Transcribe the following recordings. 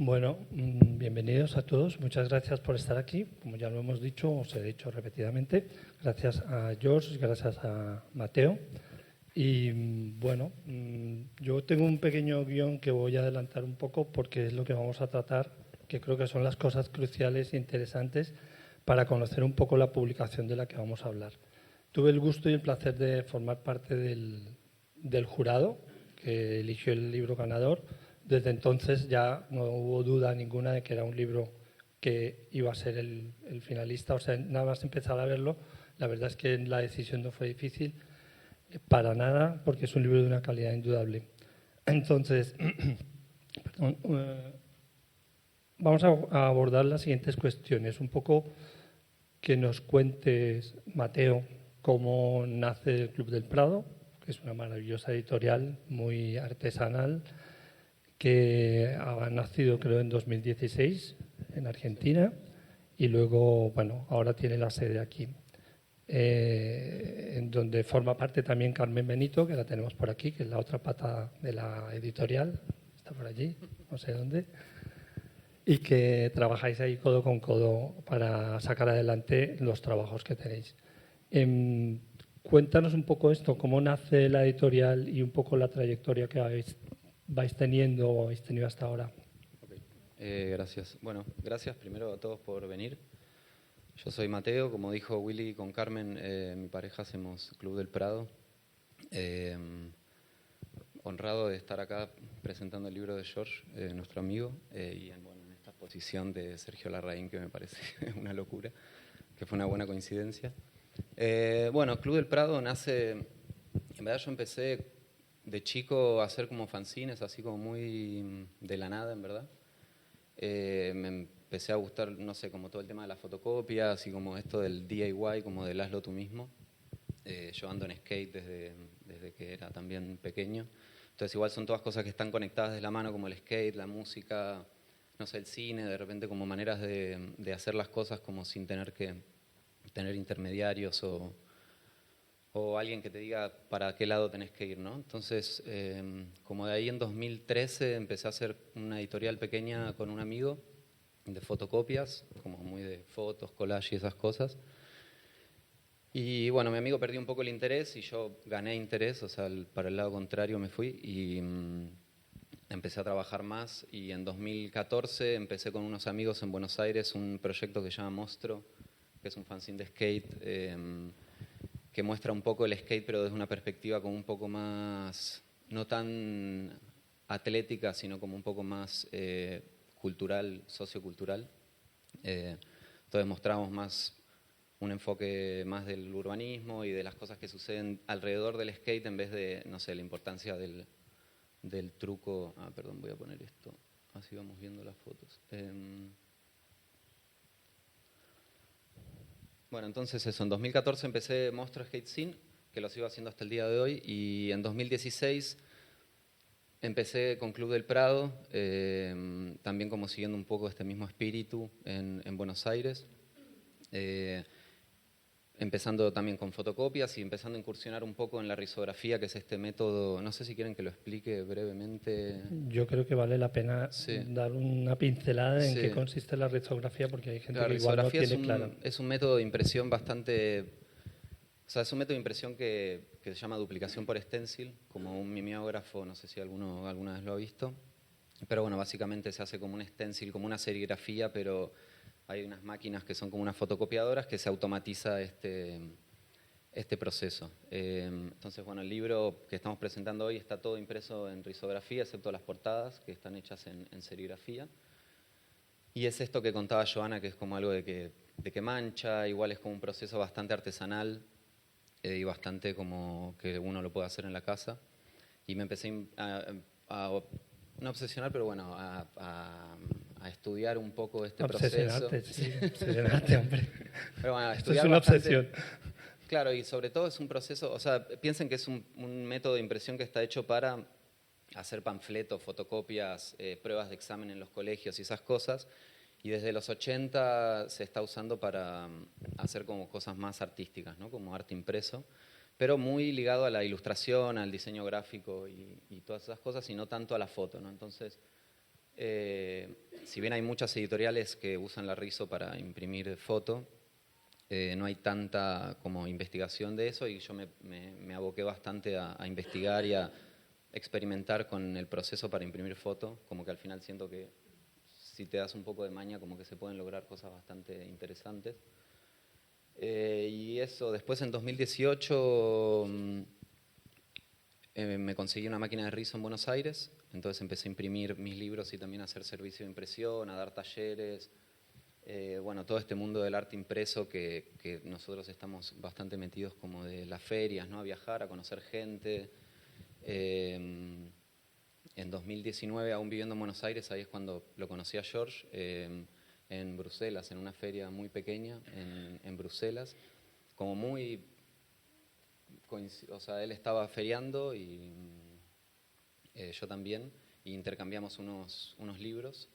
Bueno, bienvenidos a todos. Muchas gracias por estar aquí. Como ya lo hemos dicho, os he dicho repetidamente, gracias a George, gracias a Mateo. Y bueno, yo tengo un pequeño guión que voy a adelantar un poco porque es lo que vamos a tratar, que creo que son las cosas cruciales e interesantes para conocer un poco la publicación de la que vamos a hablar. Tuve el gusto y el placer de formar parte del jurado que eligió el libro ganador. Desde entonces ya no hubo duda ninguna de que era un libro que iba a ser el finalista. O sea, nada más empezar a verlo, la verdad es que la decisión no fue difícil para nada, porque es un libro de una calidad indudable. Entonces, perdón, vamos a abordar las siguientes cuestiones. Un poco que nos cuentes, Mateo, cómo nace el Club del Prado, que es una maravillosa editorial, muy artesanal, que ha nacido creo en 2016 en Argentina y luego, bueno, ahora tiene la sede aquí, en donde forma parte también Carmen Benito, que la tenemos por aquí, que es la otra pata de la editorial, está por allí, no sé dónde, y que trabajáis ahí codo con codo para sacar adelante los trabajos que tenéis. Cuéntanos un poco esto, cómo nace la editorial y un poco la trayectoria que vais teniendo o habéis tenido hasta ahora. Gracias. Bueno, gracias primero a todos por venir. Yo soy Mateo, como dijo Willy con Carmen, mi pareja hacemos Club del Prado. Honrado de estar acá presentando el libro de George, nuestro amigo, y en esta exposición de Sergio Larraín, que me parece una locura, que fue una buena coincidencia. Bueno, Club del Prado nace, en verdad yo empecé de chico a hacer como fanzines, así como muy de la nada, en verdad. Me empecé a gustar, no sé, como todo el tema de las fotocopias y como esto del DIY, como del hazlo tú mismo. Yo ando en skate desde que era también pequeño. Entonces igual son todas cosas que están conectadas de la mano, como el skate, la música, no sé, el cine, de repente como maneras de hacer las cosas como sin tener que tener intermediarios o alguien que te diga para qué lado tenés que ir, ¿no? Entonces, como de ahí en 2013 empecé a hacer una editorial pequeña con un amigo de fotocopias, como muy de fotos, collage y esas cosas. Y bueno, mi amigo perdió un poco el interés y yo gané interés, o sea, para el lado contrario me fui y empecé a trabajar más. Y en 2014 empecé con unos amigos en Buenos Aires un proyecto que se llama Monstro, que es un fanzine de skate, que muestra un poco el skate, pero desde una perspectiva como un poco más, no tan atlética, sino como un poco más cultural, sociocultural. Entonces mostramos más un enfoque más del urbanismo y de las cosas que suceden alrededor del skate en vez de, no sé, la importancia del truco. Ah, perdón, voy a poner esto, así vamos viendo las fotos. Bueno, entonces eso, en 2014 empecé Monstruo Skate Scene, que lo sigo haciendo hasta el día de hoy, y en 2016 empecé con Club del Prado, también como siguiendo un poco este mismo espíritu en Buenos Aires, empezando también con fotocopias y empezando a incursionar un poco en la risografía, que es este método, no sé si quieren que lo explique brevemente. Yo creo que vale la pena dar una pincelada en qué Sí. consiste la risografía, porque hay gente La que igual no risografía tiene claro. es un método de impresión bastante... O sea, es un método de impresión que se llama duplicación por stencil, como un mimeógrafo, no sé si alguno alguna vez lo ha visto. Pero bueno, básicamente se hace como un stencil, como una serigrafía, pero hay unas máquinas que son como unas fotocopiadoras que se automatiza este proceso. Entonces, bueno, el libro que estamos presentando hoy está todo impreso en risografía, excepto las portadas, que están hechas en serigrafía. Y es esto que contaba Joana, que es como algo de que mancha, igual es como un proceso bastante artesanal y bastante como que uno lo puede hacer en la casa. Y me empecé no obsesionar, pero bueno, a estudiar un poco este proceso. Obsesionarte, sí, obsesionarte, hombre. Pero bueno, Esto es estudiar una bastante. obsesión. Claro, y sobre todo es un proceso, o sea, piensen que es un método de impresión que está hecho para hacer panfletos, fotocopias, pruebas de examen en los colegios y esas cosas. Y desde los 80 se está usando para hacer como cosas más artísticas, ¿no? Como arte impreso, pero muy ligado a la ilustración, al diseño gráfico y todas esas cosas, y no tanto a la foto, ¿no? Entonces, Si bien hay muchas editoriales que usan la Riso para imprimir foto, no hay tanta como investigación de eso y yo me aboqué bastante a investigar y a experimentar con el proceso para imprimir foto, como que al final siento que si te das un poco de maña como que se pueden lograr cosas bastante interesantes. Y eso, después en 2018 me conseguí una máquina de rizo en Buenos Aires, entonces empecé a imprimir mis libros y también a hacer servicio de impresión, a dar talleres. Bueno, todo este mundo del arte impreso que nosotros estamos bastante metidos como de las ferias, ¿no? A viajar, a conocer gente. En 2019, aún viviendo en Buenos Aires, ahí es cuando lo conocí a George, en Bruselas, en una feria muy pequeña en Bruselas, como muy, o sea, él estaba feriando y yo también, y intercambiamos unos libros.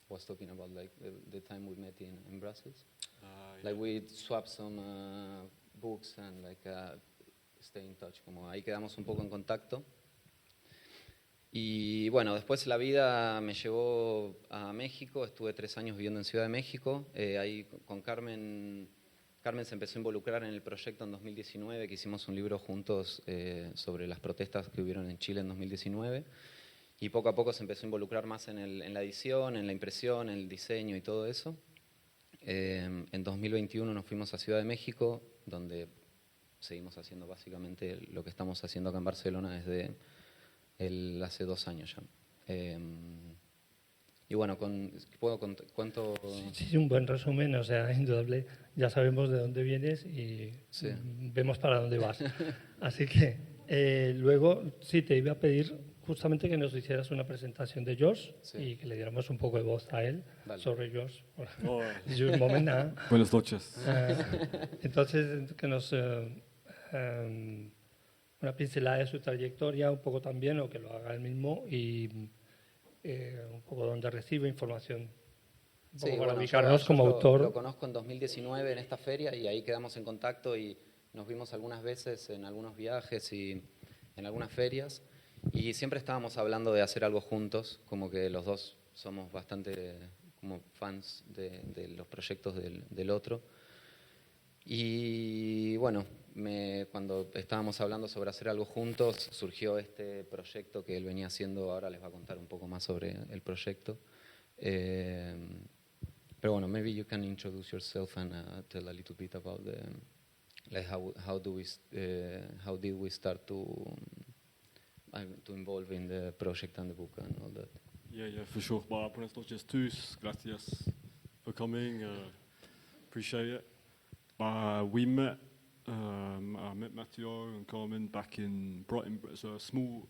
Was talking about like the time we met in Brussels. Yeah. Like we swapped some books and like stay in touch, como ahí quedamos un poco en contacto. Y bueno, después la vida me llevó a México, estuve 3 años viviendo en Ciudad de México, ahí con Carmen se empezó a involucrar en el proyecto en 2019, que hicimos un libro juntos sobre las protestas que hubieron en Chile en 2019, y poco a poco se empezó a involucrar más en la edición, en la impresión, en el diseño y todo eso. En 2021 nos fuimos a Ciudad de México, donde seguimos haciendo básicamente lo que estamos haciendo acá en Barcelona desde hace 2 años ya. Y bueno, cuento... Sí, un buen resumen, o sea, indudable, ya sabemos de dónde vienes y Sí. vemos para dónde vas. Así que luego sí te iba a pedir justamente que nos hicieras una presentación de George Sí. y que le diéramos un poco de voz a él Vale. sobre George. Oh, Un momento. buenas noches. Entonces, que nos una pincelada de su trayectoria, un poco también, o que lo haga él mismo, y un poco donde recibe información, un poco Sí, para bueno, ubicarnos yo como autor. Lo conozco en 2019 en esta feria y ahí quedamos en contacto y nos vimos algunas veces en algunos viajes y en algunas ferias y siempre estábamos hablando de hacer algo juntos, como que los dos somos bastante como fans de los proyectos del otro. Y bueno, cuando estábamos hablando sobre hacer algo juntos, surgió este proyecto que él venía haciendo, ahora les va a contar un poco más sobre el proyecto. Pero bueno, maybe you can introduce yourself and tell a little bit about like how did we start to involve in the project and the book and all that. Yeah, for sure. Well, buenas noches todos. Gracias for coming. Appreciate it. We met. I met Matteo and Carmen back in Brighton. It's a small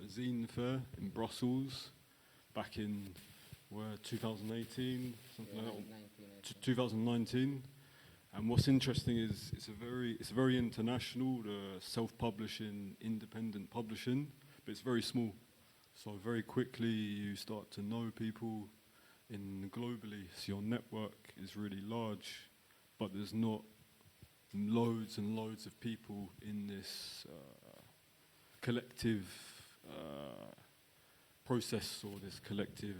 zine fair in Brussels, back in 2018, something like that. 2019. And what's interesting is it's a very international, self-publishing, independent publishing, but it's very small. So very quickly you start to know people globally. So your network is really large, but there's not loads and loads of people in this collective process or this collective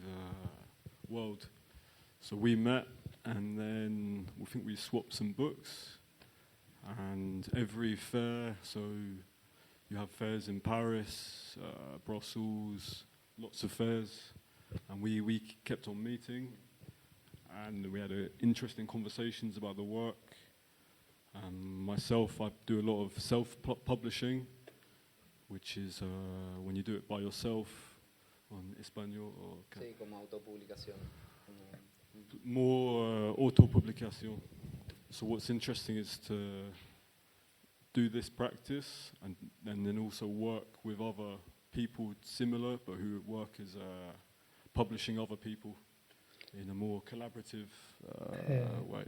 world. So we met, and then we think we swapped some books, and every fair, so you have fairs in Paris, Brussels, lots of fairs, and we kept on meeting, and we had interesting conversations about the work. Myself, I do a lot of self-publishing, which is when you do it by yourself, on Espanol or Sí, como autopublicación. more auto-publication. So what's interesting is to do this practice and then also work with other people similar, but who work as publishing other people in a more collaborative way.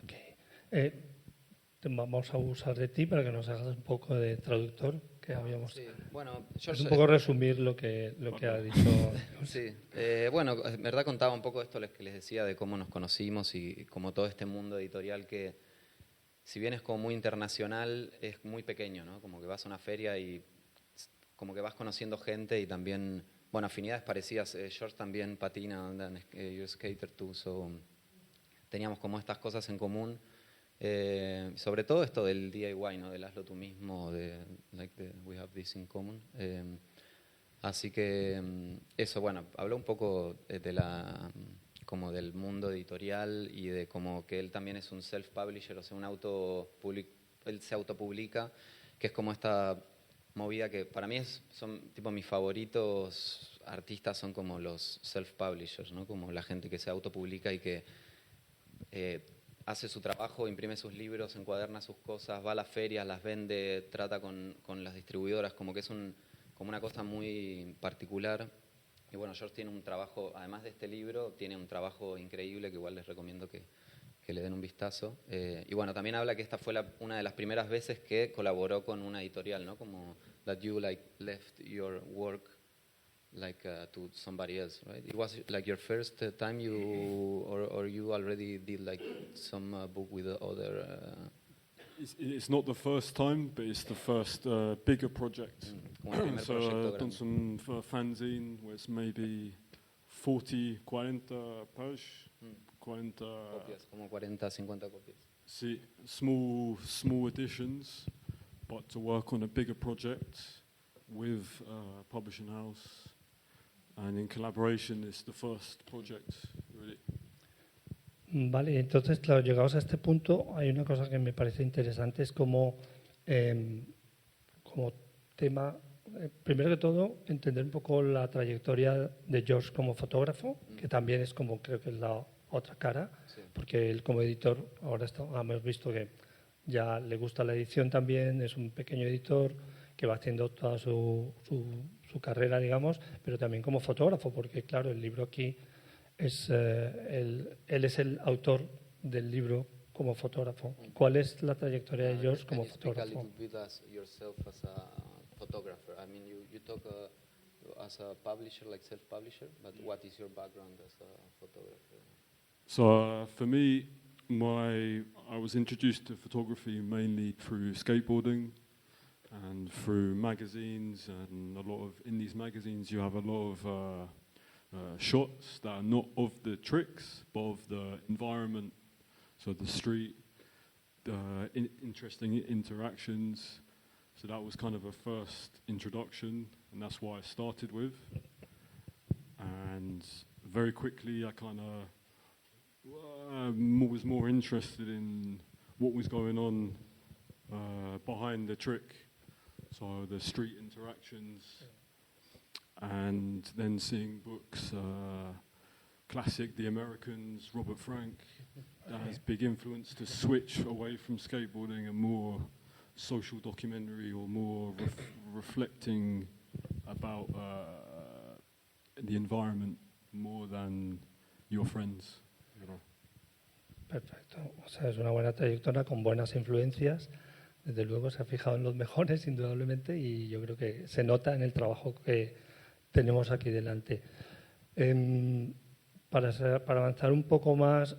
Okay. Vamos a usar de ti para que nos hagas un poco de traductor que habíamos. Sí, bueno, Es un poco resumir lo que ha dicho. Sí, bueno, en verdad contaba un poco esto que les decía de cómo nos conocimos y como todo este mundo editorial que, si bien es como muy internacional, es muy pequeño, ¿no? Como que vas a una feria y como que vas conociendo gente y también bueno, afinidades parecidas. George también patina, and you're a skater too, so teníamos como estas cosas en común. Sobre todo esto del DIY, ¿no? Del hazlo tú mismo, we have this in common. Así que eso, bueno, habló un poco como del mundo editorial y de como que él también es un self-publisher, o sea, él se autopublica, que es como esta movida que para mí son tipo mis favoritos artistas son como los self-publishers, ¿no? Como la gente que se autopublica y que hace su trabajo, imprime sus libros, encuaderna sus cosas, va a las ferias, las vende, trata con las distribuidoras, como que es como una cosa muy particular. Y bueno, George tiene un trabajo, además de este libro, tiene un trabajo increíble que igual les recomiendo que le den un vistazo. Y bueno, también habla que esta fue una de las primeras veces que colaboró con una editorial, ¿no? Como that you like left your work like to somebody else, right? It was like your first time you or you already did like some book with other. It's not the first time, but it's the first bigger project. Como el primer So proyecto done grande. some fanzine with maybe 40 pages, 40 Copias, como 40, 50 copias. see, small editions, but to work on a bigger project with a publishing house and in collaboration is the first project, really. Vale, entonces, claro, llegados a este punto, hay una cosa que me parece interesante, es como tema, primero que todo, entender un poco la trayectoria de George como fotógrafo, que también es como, creo que es la otra cara, Sí. porque él como editor, ahora hemos visto que ya le gusta la edición también, es un pequeño editor que va haciendo toda su carrera, digamos, pero también como fotógrafo, porque claro, el libro aquí él es el autor del libro como fotógrafo. ¿Cuál es la trayectoria de George como Can you speak a fotógrafo? little bit as yourself as a photographer? I mean, you talk as a publisher, like self-publisher, but what is your background as a photographer? So for me, I was introduced to photography mainly through skateboarding and through magazines, and in these magazines you have a lot of shots that are not of the tricks, but of the environment, so the street, interesting interactions. So that was kind of a first introduction, and that's what I started with. And very quickly I kind of was more interested in what was going on behind the trick, so the street interactions. And then seeing books, classic The Americans, Robert Frank, that has big influence to switch away from skateboarding and more social documentary or more reflecting about the environment more than your friends. You know. Perfecto. O sea, es una buena trayectoria con buenas influencias. Desde luego se ha fijado en los mejores, indudablemente, y yo creo que se nota en el trabajo que tenemos aquí delante. Para avanzar un poco más,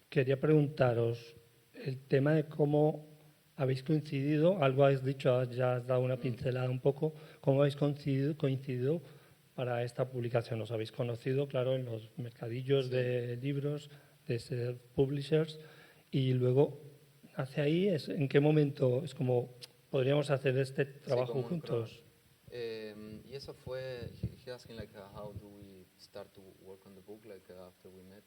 quería preguntaros el tema de cómo habéis coincidido, algo habéis dicho, ya has dado una pincelada un poco, cómo habéis coincidido para esta publicación. Os habéis conocido, claro, en los mercadillos de libros, de ser publishers, y luego hacia ahí, ¿en qué momento es como podríamos hacer este trabajo como un juntos? Y eso fue, he asking like how do we start to work on the book like after we met.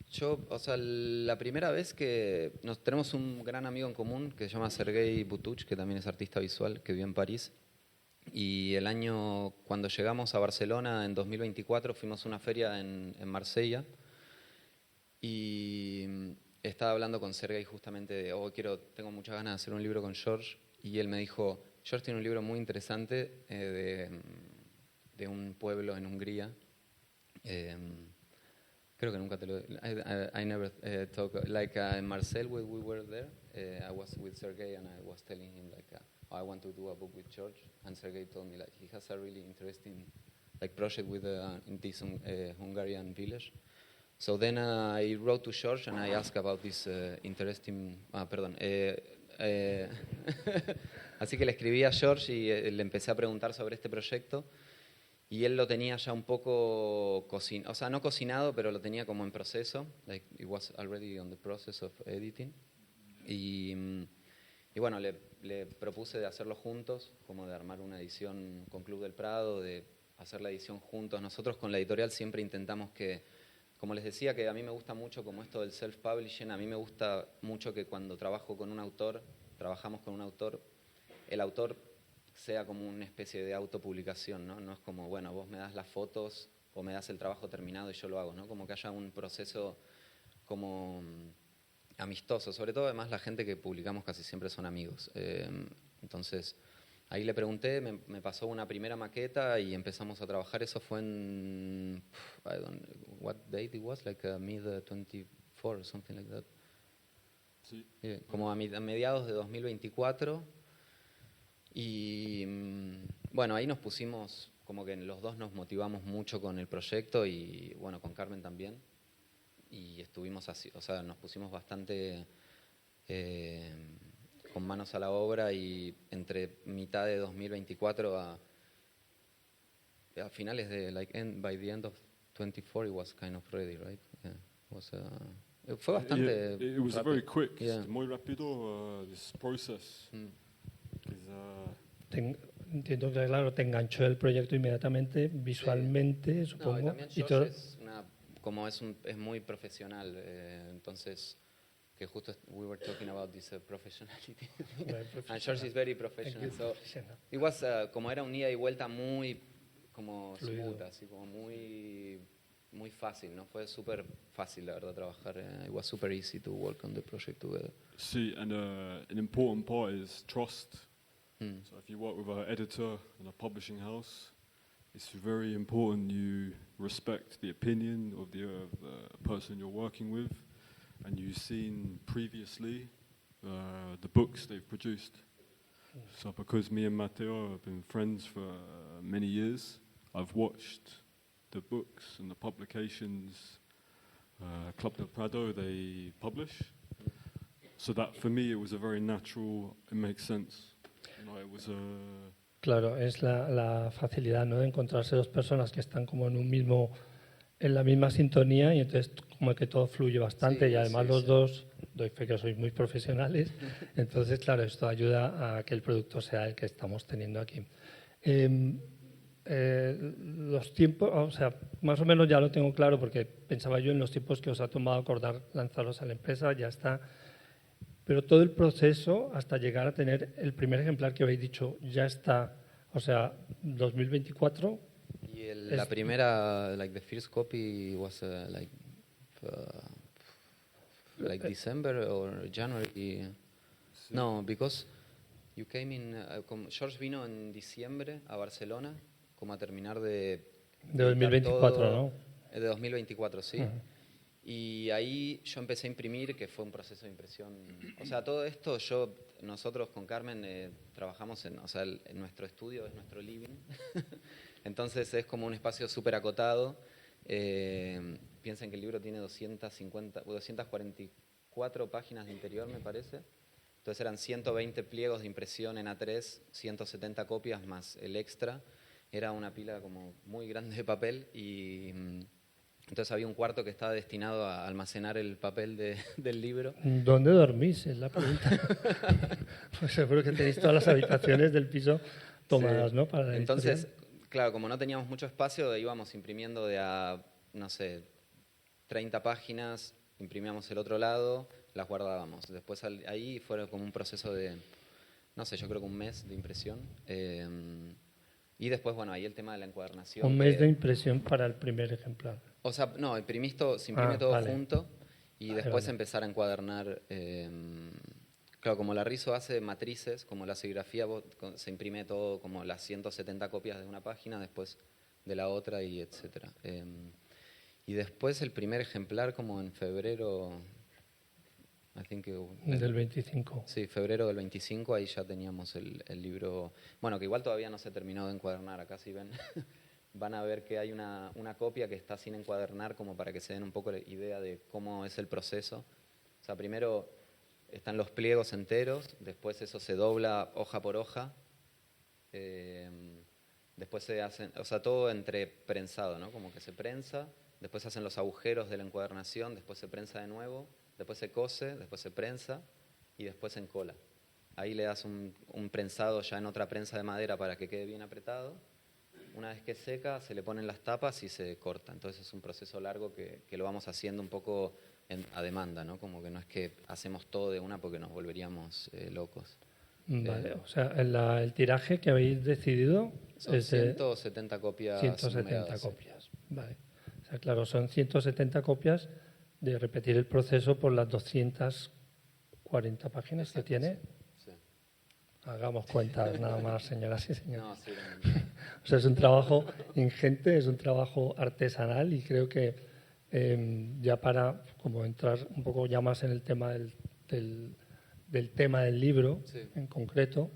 Yo, o sea, la primera vez que tenemos un gran amigo en común que se llama Sergei Butuch, que también es artista visual, que vive en París. Y el año, cuando llegamos a Barcelona en 2024, fuimos a una feria en Marsella. Y estaba hablando con Sergei justamente de, tengo muchas ganas de hacer un libro con George. Y él me dijo, George tiene un libro muy interesante de un pueblo en Hungría. Creo que nunca te lo... I never talk... Like in Marseille, when we were there, I was with Sergei and I was telling him like, I want to do a book with George. And Sergei told me like he has a really interesting like project with in this Hungarian village. So then I wrote to George and I asked about this interesting... Así que le escribí a George y le empecé a preguntar sobre este proyecto. Y él lo tenía ya un poco cocinado, o sea, no cocinado, pero lo tenía como en proceso. Like, it was already on the process of editing. Y bueno, le propuse de hacerlo juntos, como de armar una edición con Club del Prado, de hacer la edición juntos. Nosotros con la editorial siempre intentamos que, como les decía, que a mí me gusta mucho como esto del self-publishing, a mí me gusta mucho que cuando trabajo con un autor, trabajamos con un autor, el autor sea como una especie de autopublicación, ¿no? No es como, bueno, vos me das las fotos o me das el trabajo terminado y yo lo hago, ¿no? Como que haya un proceso como amistoso, sobre todo además la gente que publicamos casi siempre son amigos. Entonces, ahí le pregunté, me pasó una primera maqueta y empezamos a trabajar. Eso fue en, I don't know what date it was, like mid-24 or something like that. Sí. Como a mediados de 2024. Y bueno, ahí nos pusimos, como que los dos nos motivamos mucho con el proyecto y bueno, con Carmen también. Y estuvimos así, o sea, nos pusimos bastante con manos a la obra y entre mitad de 2024 a finales de, by the end of 24 it was kind of ready, right? Yeah, fue bastante It was rápido. very quick. Yeah. Muy rápido, this process. Entiendo que, claro, te enganchó el proyecto inmediatamente, visualmente, No, supongo. y también y George todo. es muy profesional, entonces que justo we were talking about this professionality. And George is very professional. So it was como era un ida y vuelta muy como smooth, así como muy fácil, ¿no? Fue súper fácil, la verdad, trabajar. It was super easy to work on the project together. Sí, and an important part is trust. So if you work with an editor and a publishing house, it's very important you respect the opinion of the person you're working with, and you've seen previously the books they've produced. So because me and Matteo have been friends for many years, I've watched the books and the publications Club del Prado they publish. So that for me it was a very natural, it makes sense. You know, it was Claro, es la facilidad, ¿no?, de encontrarse dos personas que están como en la misma sintonía y entonces como que todo fluye bastante. Sí, y además sí, los sí. dos, doy fe que sois muy profesionales, entonces claro, esto ayuda a que el producto sea el que estamos teniendo aquí. Los tiempos, o sea, más o menos ya lo tengo claro porque pensaba yo en los tiempos que os ha tomado acordar lanzaros a la empresa, ya está. Pero todo el proceso hasta llegar a tener el primer ejemplar que habéis dicho ya está, o sea, 2024. Y la primera, like the first copy was like December or January. No, because you came in, George vino en diciembre a Barcelona, como a terminar de 2024, todo, ¿no? De 2024, sí. Uh-huh. Y ahí yo empecé a imprimir, que fue un proceso de impresión. O sea, todo esto nosotros con Carmen trabajamos en nuestro estudio, es nuestro living. Entonces es como un espacio súper acotado. Piensen que el libro tiene 244 páginas de interior, me parece. Entonces eran 120 pliegos de impresión en A3, 170 copias más el extra. Era una pila como muy grande de papel y entonces había un cuarto que estaba destinado a almacenar el papel del libro. ¿Dónde dormís? Es la pregunta. Pues seguro que tenéis todas las habitaciones del piso tomadas, Sí. ¿no? Para la Entonces, editorial. claro, como no teníamos mucho espacio, íbamos imprimiendo de a, no sé, 30 páginas, imprimíamos el otro lado, las guardábamos. Después ahí fue como un proceso de, no sé, yo creo que un mes de impresión. Y después, bueno, ahí el tema de la encuadernación. Un mes de impresión para el primer ejemplar. O sea, no, se imprime todo vale. junto y después Vale. empezar a encuadernar. Claro, como la Rizo hace matrices, como la serigrafía, se imprime todo, como las 170 copias de una página, después de la otra y etcétera. Y después el primer ejemplar como en febrero, Del 25. Sí, febrero del 25, ahí ya teníamos el libro. Bueno, que igual todavía no se terminó de encuadernar, acá si ven. Van a ver que hay una copia que está sin encuadernar como para que se den un poco la idea de cómo es el proceso. O sea, primero están los pliegos enteros, después eso se dobla hoja por hoja, después se hacen, o sea, todo entre prensado, ¿no? Como que se prensa, después se hacen los agujeros de la encuadernación, después se prensa de nuevo, después se cose, después se prensa y después se encola. Ahí le das un prensado ya en otra prensa de madera para que quede bien apretado. Una vez que seca, se le ponen las tapas y se corta. Entonces es un proceso largo que lo vamos haciendo un poco a demanda, ¿no? Como que no es que hacemos todo de una porque nos volveríamos locos. Vale, o sea, el tiraje que habéis decidido Son es de 170 copias 170 numeradas, sí. copias. Vale. O sea, claro, son 170 copias de repetir el proceso por las 240 páginas que Exacto, tiene. sí. Hagamos cuentas nada más, señoras y señores. No, sí, realmente. O sea, es un trabajo ingente, es un trabajo artesanal y creo que ya para como entrar un poco ya más en el tema del tema del libro Sí. en concreto,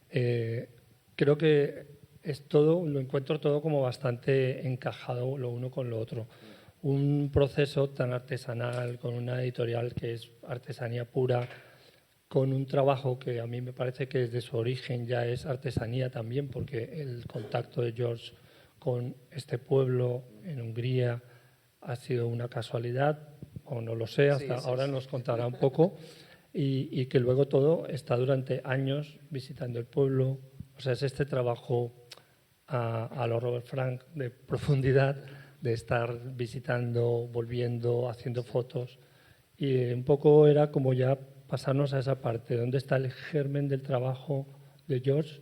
creo que es todo, lo encuentro todo como bastante encajado lo uno con lo otro. Un proceso tan artesanal, con una editorial que es artesanía pura, con un trabajo que a mí me parece que desde su origen ya es artesanía también, porque el contacto de George con este pueblo en Hungría ha sido una casualidad, o no lo sé, hasta Sí, ahora sí. nos contará un poco, y que luego todo está durante años visitando el pueblo. O sea, es este trabajo a lo Robert Frank de profundidad, de estar visitando, volviendo, haciendo fotos. Y un poco era como ya pasarnos a esa parte, ¿dónde está el germen del trabajo de George?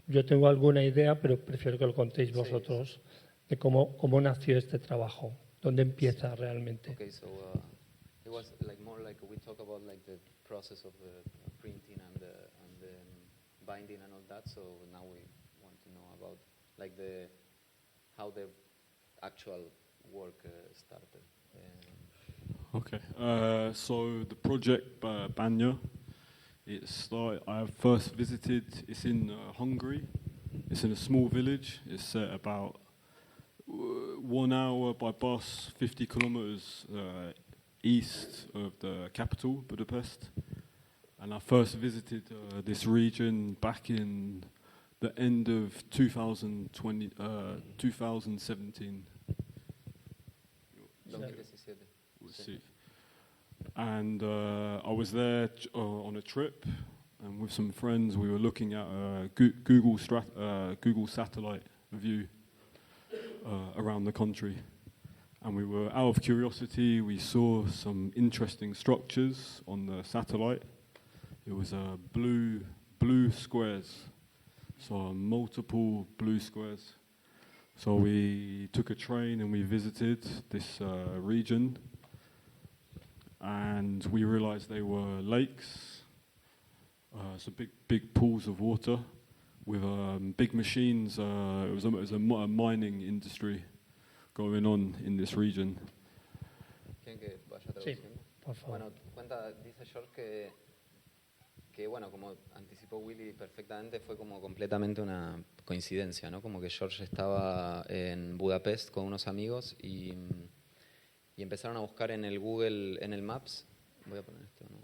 Yo tengo alguna idea, pero prefiero que lo contéis vosotros, de cómo nació este trabajo, dónde empieza realmente. Okay, so it was like more like we talk about like the process of printing and the binding and all that. So now we want to know about like how the actual work started. Okay, so the project Banya, I first visited, it's in Hungary. It's in a small village. It's set about 1 hour by bus, 50 kilometers east of the capital, Budapest. And I first visited this region back in the end of 2017. 2017. We'll see. And I was there on a trip, and with some friends, we were looking at a Google satellite view around the country. And we were, out of curiosity, we saw some interesting structures on the satellite. It was blue squares, so multiple blue squares. So we took a train and we visited this region, and we realized they were lakes, so big pools of water with big machines. It was a mining industry going on in this region. ¿Quieren que vaya Sí, traduciendo? por favor. Bueno, dice George que bueno, como anticipó Willy perfectamente, fue como completamente una coincidencia, ¿no? Como que George estaba en Budapest con unos amigos y empezaron a buscar en el Google, en el Maps, voy a poner esto, ¿no?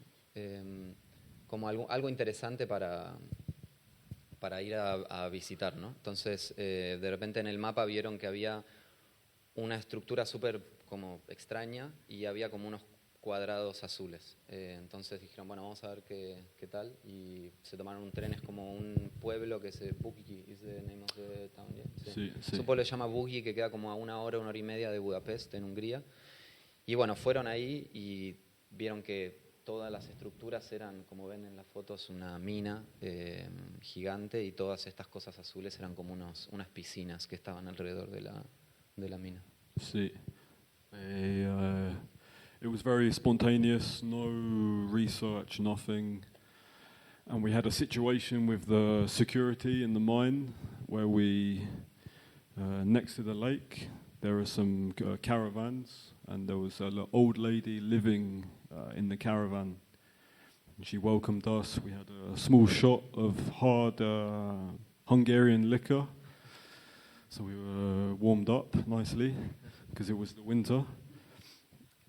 Como algo interesante para ir a visitar, ¿no? Entonces, de repente en el mapa vieron que había una estructura súper como extraña y había como unos cuadrados azules. Entonces dijeron, bueno, vamos a ver qué tal. Y se tomaron un tren, es como un pueblo que se... Bugi is the name of the town, yeah? Sí, sí. Es un pueblo que se llama Bugi, que queda como a 1 hora y media de Budapest, en Hungría. Y bueno, fueron ahí y vieron que todas las estructuras eran, como ven en las fotos, una mina gigante, y todas estas cosas azules eran como unas piscinas que estaban alrededor de la mina. Sí. It was very spontaneous, no research, nothing. And we had a situation with the security in the mine where next to the lake, there are some caravans, and there was an old lady living in the caravan. And she welcomed us. We had a small shot of hard Hungarian liquor. So we were warmed up nicely because it was the winter.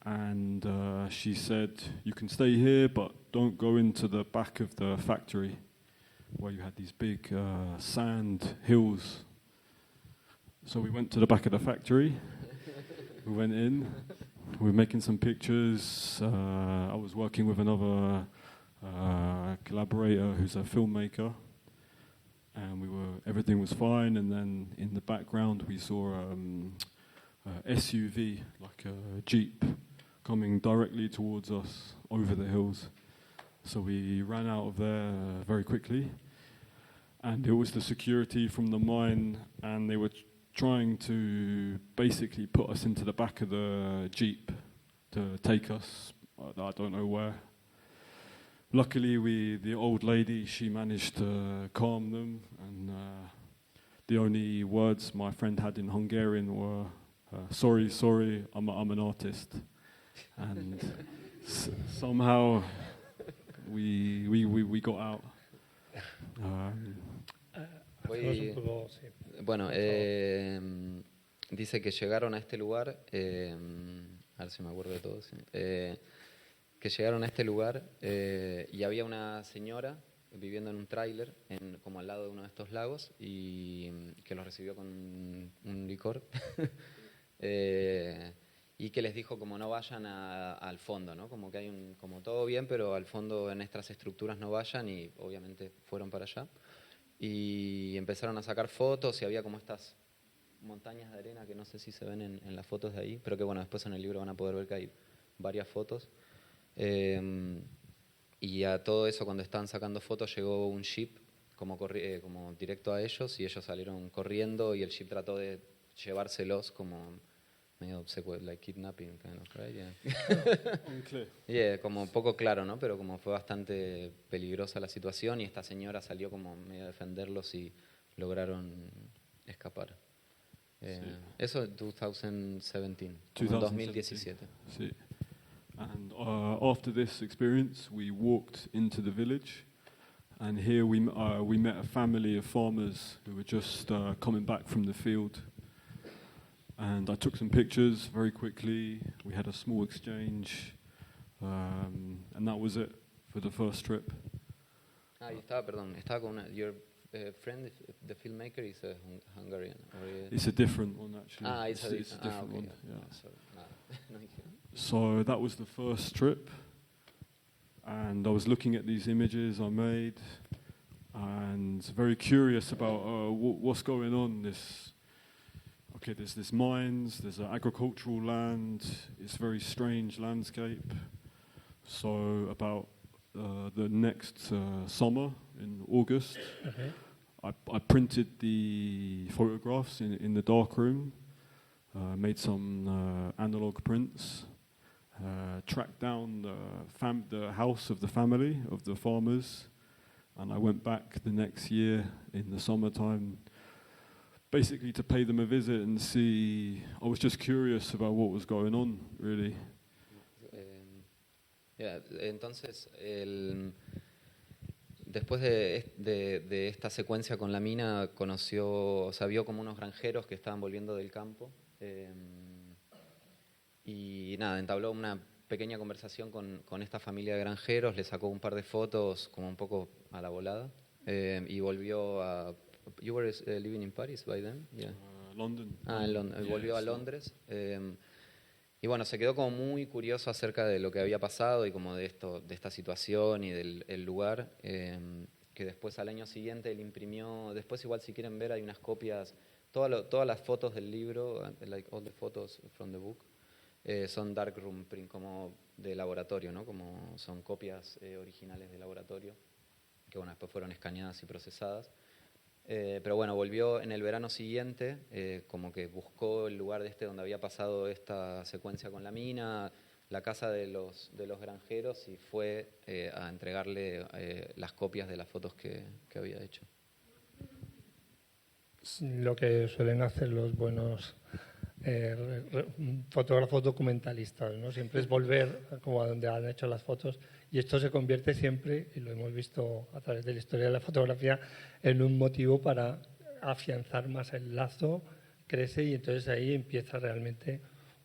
and she said, "You can stay here, but don't go into the back of the factory, where you had these big sand hills." So we went to the back of the factory. We went in. We were making some pictures. I was working with another collaborator who's a filmmaker, and everything was fine. And then in the background, we saw a SUV, like a Jeep, coming directly towards us over the hills. So we ran out of there very quickly, and it was the security from the mine, and they were trying to basically put us into the back of the Jeep to take us, I don't know where. Luckily, the old lady, she managed to calm them, and the only words my friend had in Hungarian were, sorry, I'm an artist. And somehow we got out. Bueno, dice que llegaron a este lugar, a ver si me acuerdo de todo, sí. Que llegaron a este lugar y había una señora viviendo en un tráiler, como al lado de uno de estos lagos, y que los recibió con un licor. Y que les dijo como no vayan al fondo, ¿no? Como que hay como todo bien, pero al fondo en estas estructuras no vayan, y obviamente fueron para allá. Y empezaron a sacar fotos y había como estas montañas de arena que no sé si se ven en las fotos de ahí, pero que bueno, después en el libro van a poder ver que hay varias fotos. Y a todo eso, cuando estaban sacando fotos, llegó un jeep como directo a ellos, y ellos salieron corriendo y el jeep trató de llevárselos como medio like kidnapping kind of, right? Yeah. Unclear. Yeah, como poco claro, ¿no? Pero como fue bastante peligrosa la situación, y esta señora salió como medio a defenderlos y lograron escapar. Eso en 2017, como en 2017. Sí. And after this experience, we walked into the village, and here we met a family of farmers who were just coming back from the field. And I took some pictures very quickly. We had a small exchange, and that was it for the first trip. Y estaba con your friend, the filmmaker, is a Hungarian. It's a different one, actually. It's a different one. Okay. Yeah. Sorry. So that was the first trip, and I was looking at these images I made, and very curious about what's going on. There's this mines, there's an agricultural land, it's a very strange landscape. So about the next summer, in August, I printed the photographs in the darkroom, made some analog prints, tracked down the house of the family, of the farmers, and I went back the next year in the summertime, basically to pay them a visit and see. I was just curious about what was going on, really. Entonces, después de esta secuencia con la mina, vio como unos granjeros que estaban volviendo del campo, y nada, entabló una pequeña conversación con esta familia de granjeros, le sacó un par de fotos como un poco a la volada, y volvió a... You were living in Paris by then? Yeah. London. En Londres. Volvió a Londres. Y bueno, se quedó como muy curioso acerca de lo que había pasado y como de esta situación y del lugar, que después al año siguiente él imprimió. Después igual, si quieren ver, hay unas copias, todas las fotos del libro, like all the photos from the book, son darkroom print, como de laboratorio, ¿no? Como son copias originales de laboratorio, que bueno, después fueron escaneadas y procesadas. Pero bueno, volvió en el verano siguiente, como que buscó el lugar donde había pasado esta secuencia con la mina, la casa de los granjeros, y fue a entregarle las copias de las fotos que había hecho. Lo que suelen hacer los buenos fotógrafos documentalistas, ¿no? Siempre es volver como a donde han hecho las fotos, y esto se convierte siempre, y lo hemos visto a través de la historia de la fotografía, en un motivo para afianzar más el lazo, crece, y entonces ahí empieza realmente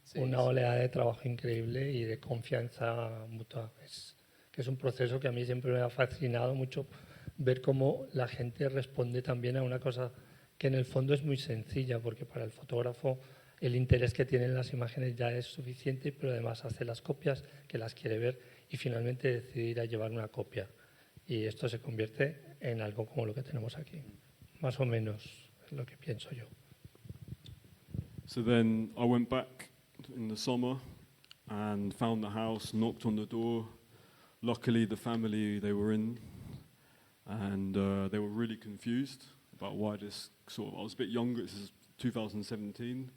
Sí, una sí. oleada de trabajo increíble y de confianza mutua. Que es un proceso que a mí siempre me ha fascinado mucho ver cómo la gente responde también a una cosa que en el fondo es muy sencilla, porque para el fotógrafo el interés que tiene en las imágenes ya es suficiente, pero además hace las copias, que las quiere ver y finalmente decide ir a llevar una copia. Y esto se convierte en algo como lo que tenemos aquí. Más o menos es lo que pienso yo. So then I went back in the summer and found the house, knocked on the door. Luckily, the family they were in, and they were really confused about why this sort of. I was a bit younger. This is 2017,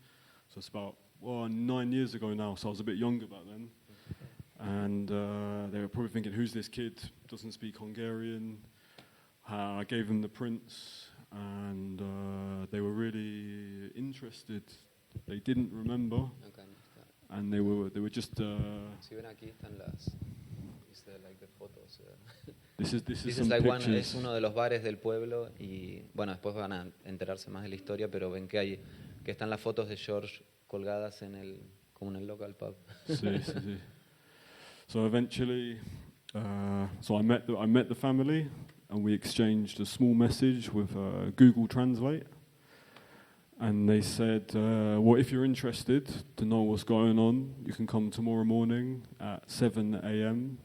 so it's about 9 years ago now. So I was a bit younger back then, and they were probably thinking, "Who's this kid? Doesn't speak Hungarian." I gave them the prints, and they were really interested. They didn't remember, Acá no está. and they were just. Si ven aquí están las like the photos. This is This is some like pictures. es uno de los bares del pueblo y bueno, después van a enterarse más de la historia, pero ven que están las fotos de George colgadas como en el local pub. Sí, sí, sí. So eventually, so I met the family, and we exchanged a small message with Google Translate. And they said, well, if you're interested to know what's going on, you can come tomorrow morning at 7 a.m.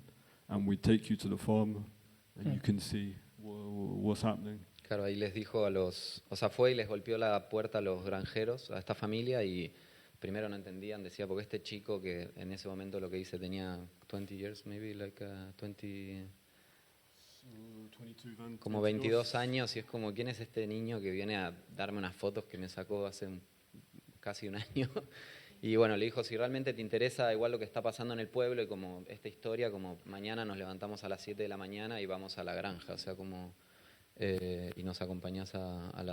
and we take you to the farm and you can see what's happening. Claro, ahí les dijo o sea, fue y les golpeó la puerta a los granjeros, a esta familia, y primero no entendían, decía, porque este chico que en ese momento lo que dice tenía 20 years, maybe like 20, 22, como 22 años, y es como, ¿quién es este niño que viene a darme unas fotos que me sacó hace casi un año? Y bueno, le dijo, si realmente te interesa igual lo que está pasando en el pueblo y como esta historia, como mañana nos levantamos a las 7 de la mañana y vamos a la granja, o sea, como y nos acompañás a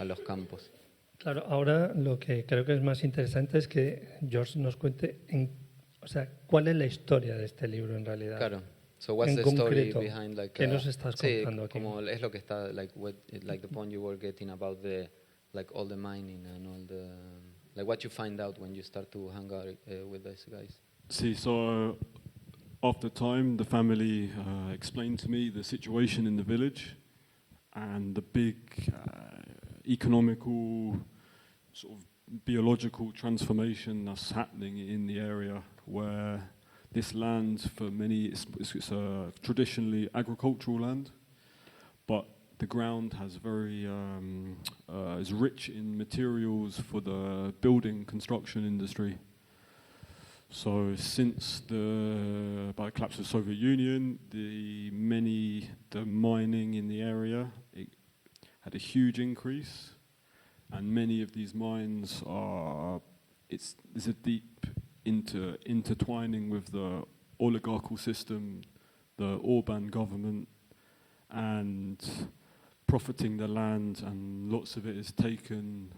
los campos. Claro, ahora lo que creo que es más interesante es que George nos cuente, o sea, cuál es la historia de este libro en realidad. Claro. So what's En the story concreto, behind like ¿qué nos estás contando aquí? como es lo que está like the point you were getting about the like all the mining and all the like what you find out when you start to hang out with these guys. See, so after time, the family explained to me the situation in the village and the big economical, sort of biological transformation that's happening in the area where this land for many, it's traditionally agricultural land, but the ground has is rich in materials for the building construction industry. So since by the collapse of the Soviet Union, the mining in the area had a huge increase, and many of these mines there's a deep intertwining with the oligarchical system, the Orban government, and profiting the land, and lots of it is taken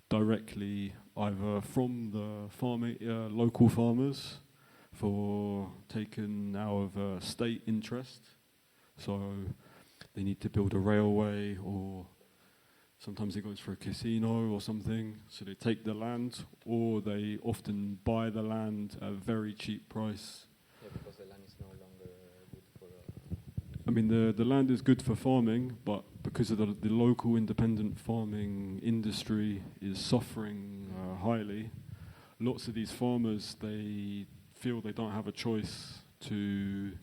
directly either from the local farmers taken out of state interest. So they need to build a railway, or sometimes it goes for a casino or something, so they take the land, or they often buy the land at a very cheap price. Yeah, because the land is no longer good for I mean, the land is good for farming, but because of the local independent farming industry is suffering highly, lots of these farmers, they feel they don't have a choice to...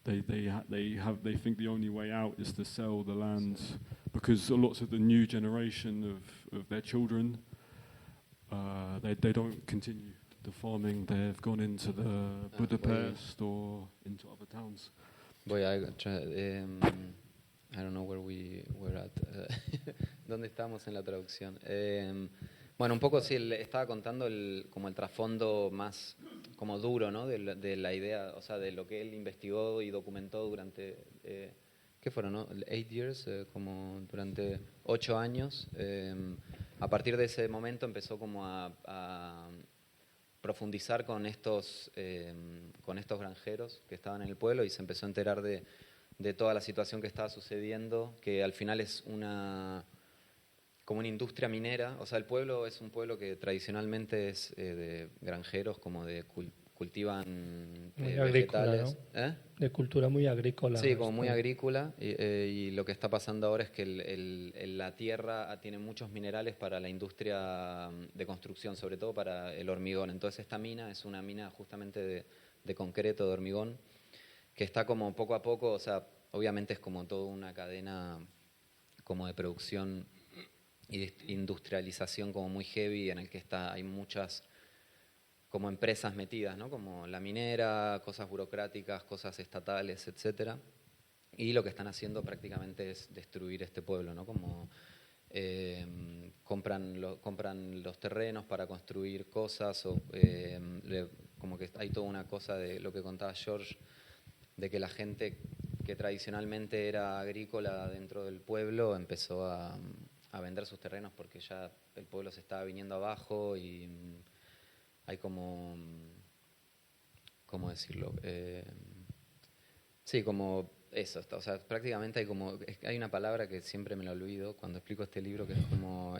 They think the only way out is to sell the land, because lots of the new generation of their children, they don't continue the farming. They've gone into the Budapest or into other towns. Voy a I don't know where we were at. ¿Dónde estamos en la traducción? Bueno, un poco sí, estaba contando como el trasfondo más como duro, ¿no? De la idea, o sea, de lo que él investigó y documentó durante, ¿qué fueron, no? 8 years, como durante 8 años. A partir de ese momento empezó como a profundizar con estos granjeros que estaban en el pueblo, y se empezó a enterar de toda la situación que estaba sucediendo, que al final es como una industria minera. O sea, el pueblo es un pueblo que tradicionalmente es de granjeros, como de cultivan Muy agrícola, vegetales. ¿no? ¿Eh? De cultura muy agrícola. Sí, como muy esto. agrícola. Y lo que está pasando ahora es que la tierra tiene muchos minerales para la industria de construcción, sobre todo para el hormigón. Entonces esta mina es una mina justamente de concreto, de hormigón, que está como poco a poco, o sea, obviamente es como toda una cadena como de producción y de industrialización como muy heavy, en el que hay muchas como empresas metidas, ¿no? Como la minera, cosas burocráticas, cosas estatales, etcétera. Y lo que están haciendo prácticamente es destruir este pueblo, ¿no? Como compran los terrenos para construir cosas, o como que hay toda una cosa de lo que contaba George, de que la gente que tradicionalmente era agrícola dentro del pueblo empezó a vender sus terrenos porque ya el pueblo se estaba viniendo abajo y hay como, ¿cómo decirlo? Sí, como eso, o sea, prácticamente hay una palabra que siempre me la olvido cuando explico este libro, que es como,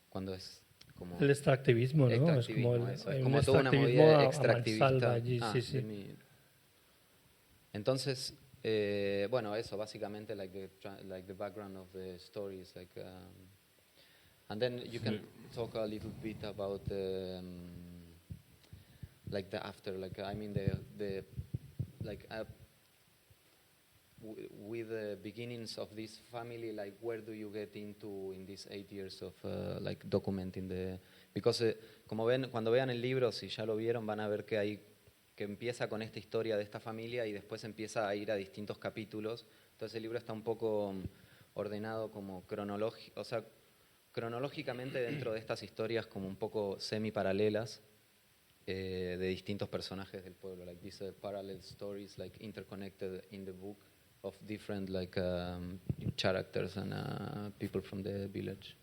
cuando es como... El extractivismo, ¿no? Extractivismo, eso, hay es un como toda una extractivismo movida a extractivista. mansalva allí, sí, sí. Entonces, bueno, eso, básicamente, like the background of the story is like... and then you can talk a little bit about like the after, like I mean the like with the beginnings of this family, like where do you get into in these 8 years of like documenting the, because como ven, cuando vean el libro, si ya lo vieron, van a ver que empieza con esta historia de esta familia y después empieza a ir a distintos capítulos. Entonces el libro está un poco ordenado como cronológico, o sea, cronológicamente dentro de estas historias como un poco semi-paralelas de distintos personajes del pueblo, like these parallel stories, like interconnected in the book of different like characters and people from the village.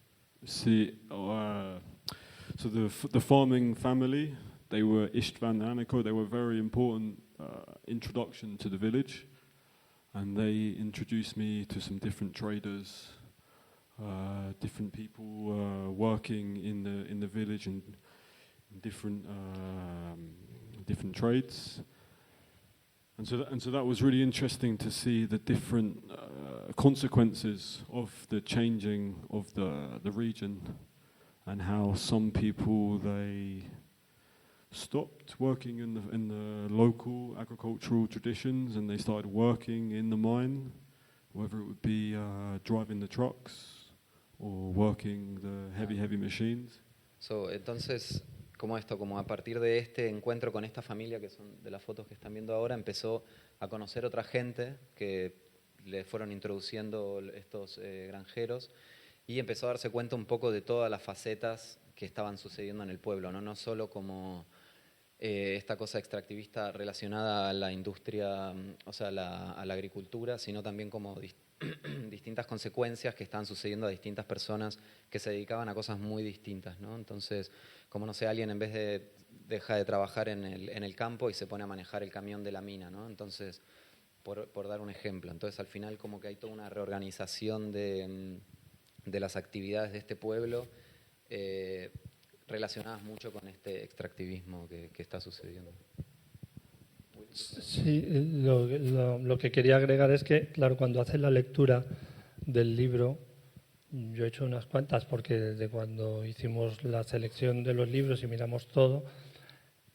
See, so the farming family, they were Istvan and Anneko. They were very important introduction to the village, and they introduced me to some different traders, different people working in the village and different different trades. And so that was really interesting to see the different consequences of the changing of the region, and how some people, they stopped working in the local agricultural traditions and they started working in the mine, whether it would be driving the trucks or working the heavy machines. So, entonces, como a partir de este encuentro con esta familia, que son de las fotos que están viendo ahora, empezó a conocer otra gente que le fueron introduciendo estos granjeros, y empezó a darse cuenta un poco de todas las facetas que estaban sucediendo en el pueblo, no solo como esta cosa extractivista relacionada a la industria, o sea, a la agricultura, sino también como distintas consecuencias que estaban sucediendo a distintas personas que se dedicaban a cosas muy distintas, ¿no? Entonces, como no sé, alguien en vez de deja de trabajar en el campo y se pone a manejar el camión de la mina, ¿no? Entonces, por dar un ejemplo. Entonces, al final como que hay toda una reorganización de las actividades de este pueblo relacionadas mucho con este extractivismo que está sucediendo. Sí, lo que quería agregar es que, claro, cuando haces la lectura del libro, yo he hecho unas cuantas porque desde cuando hicimos la selección de los libros y miramos todo,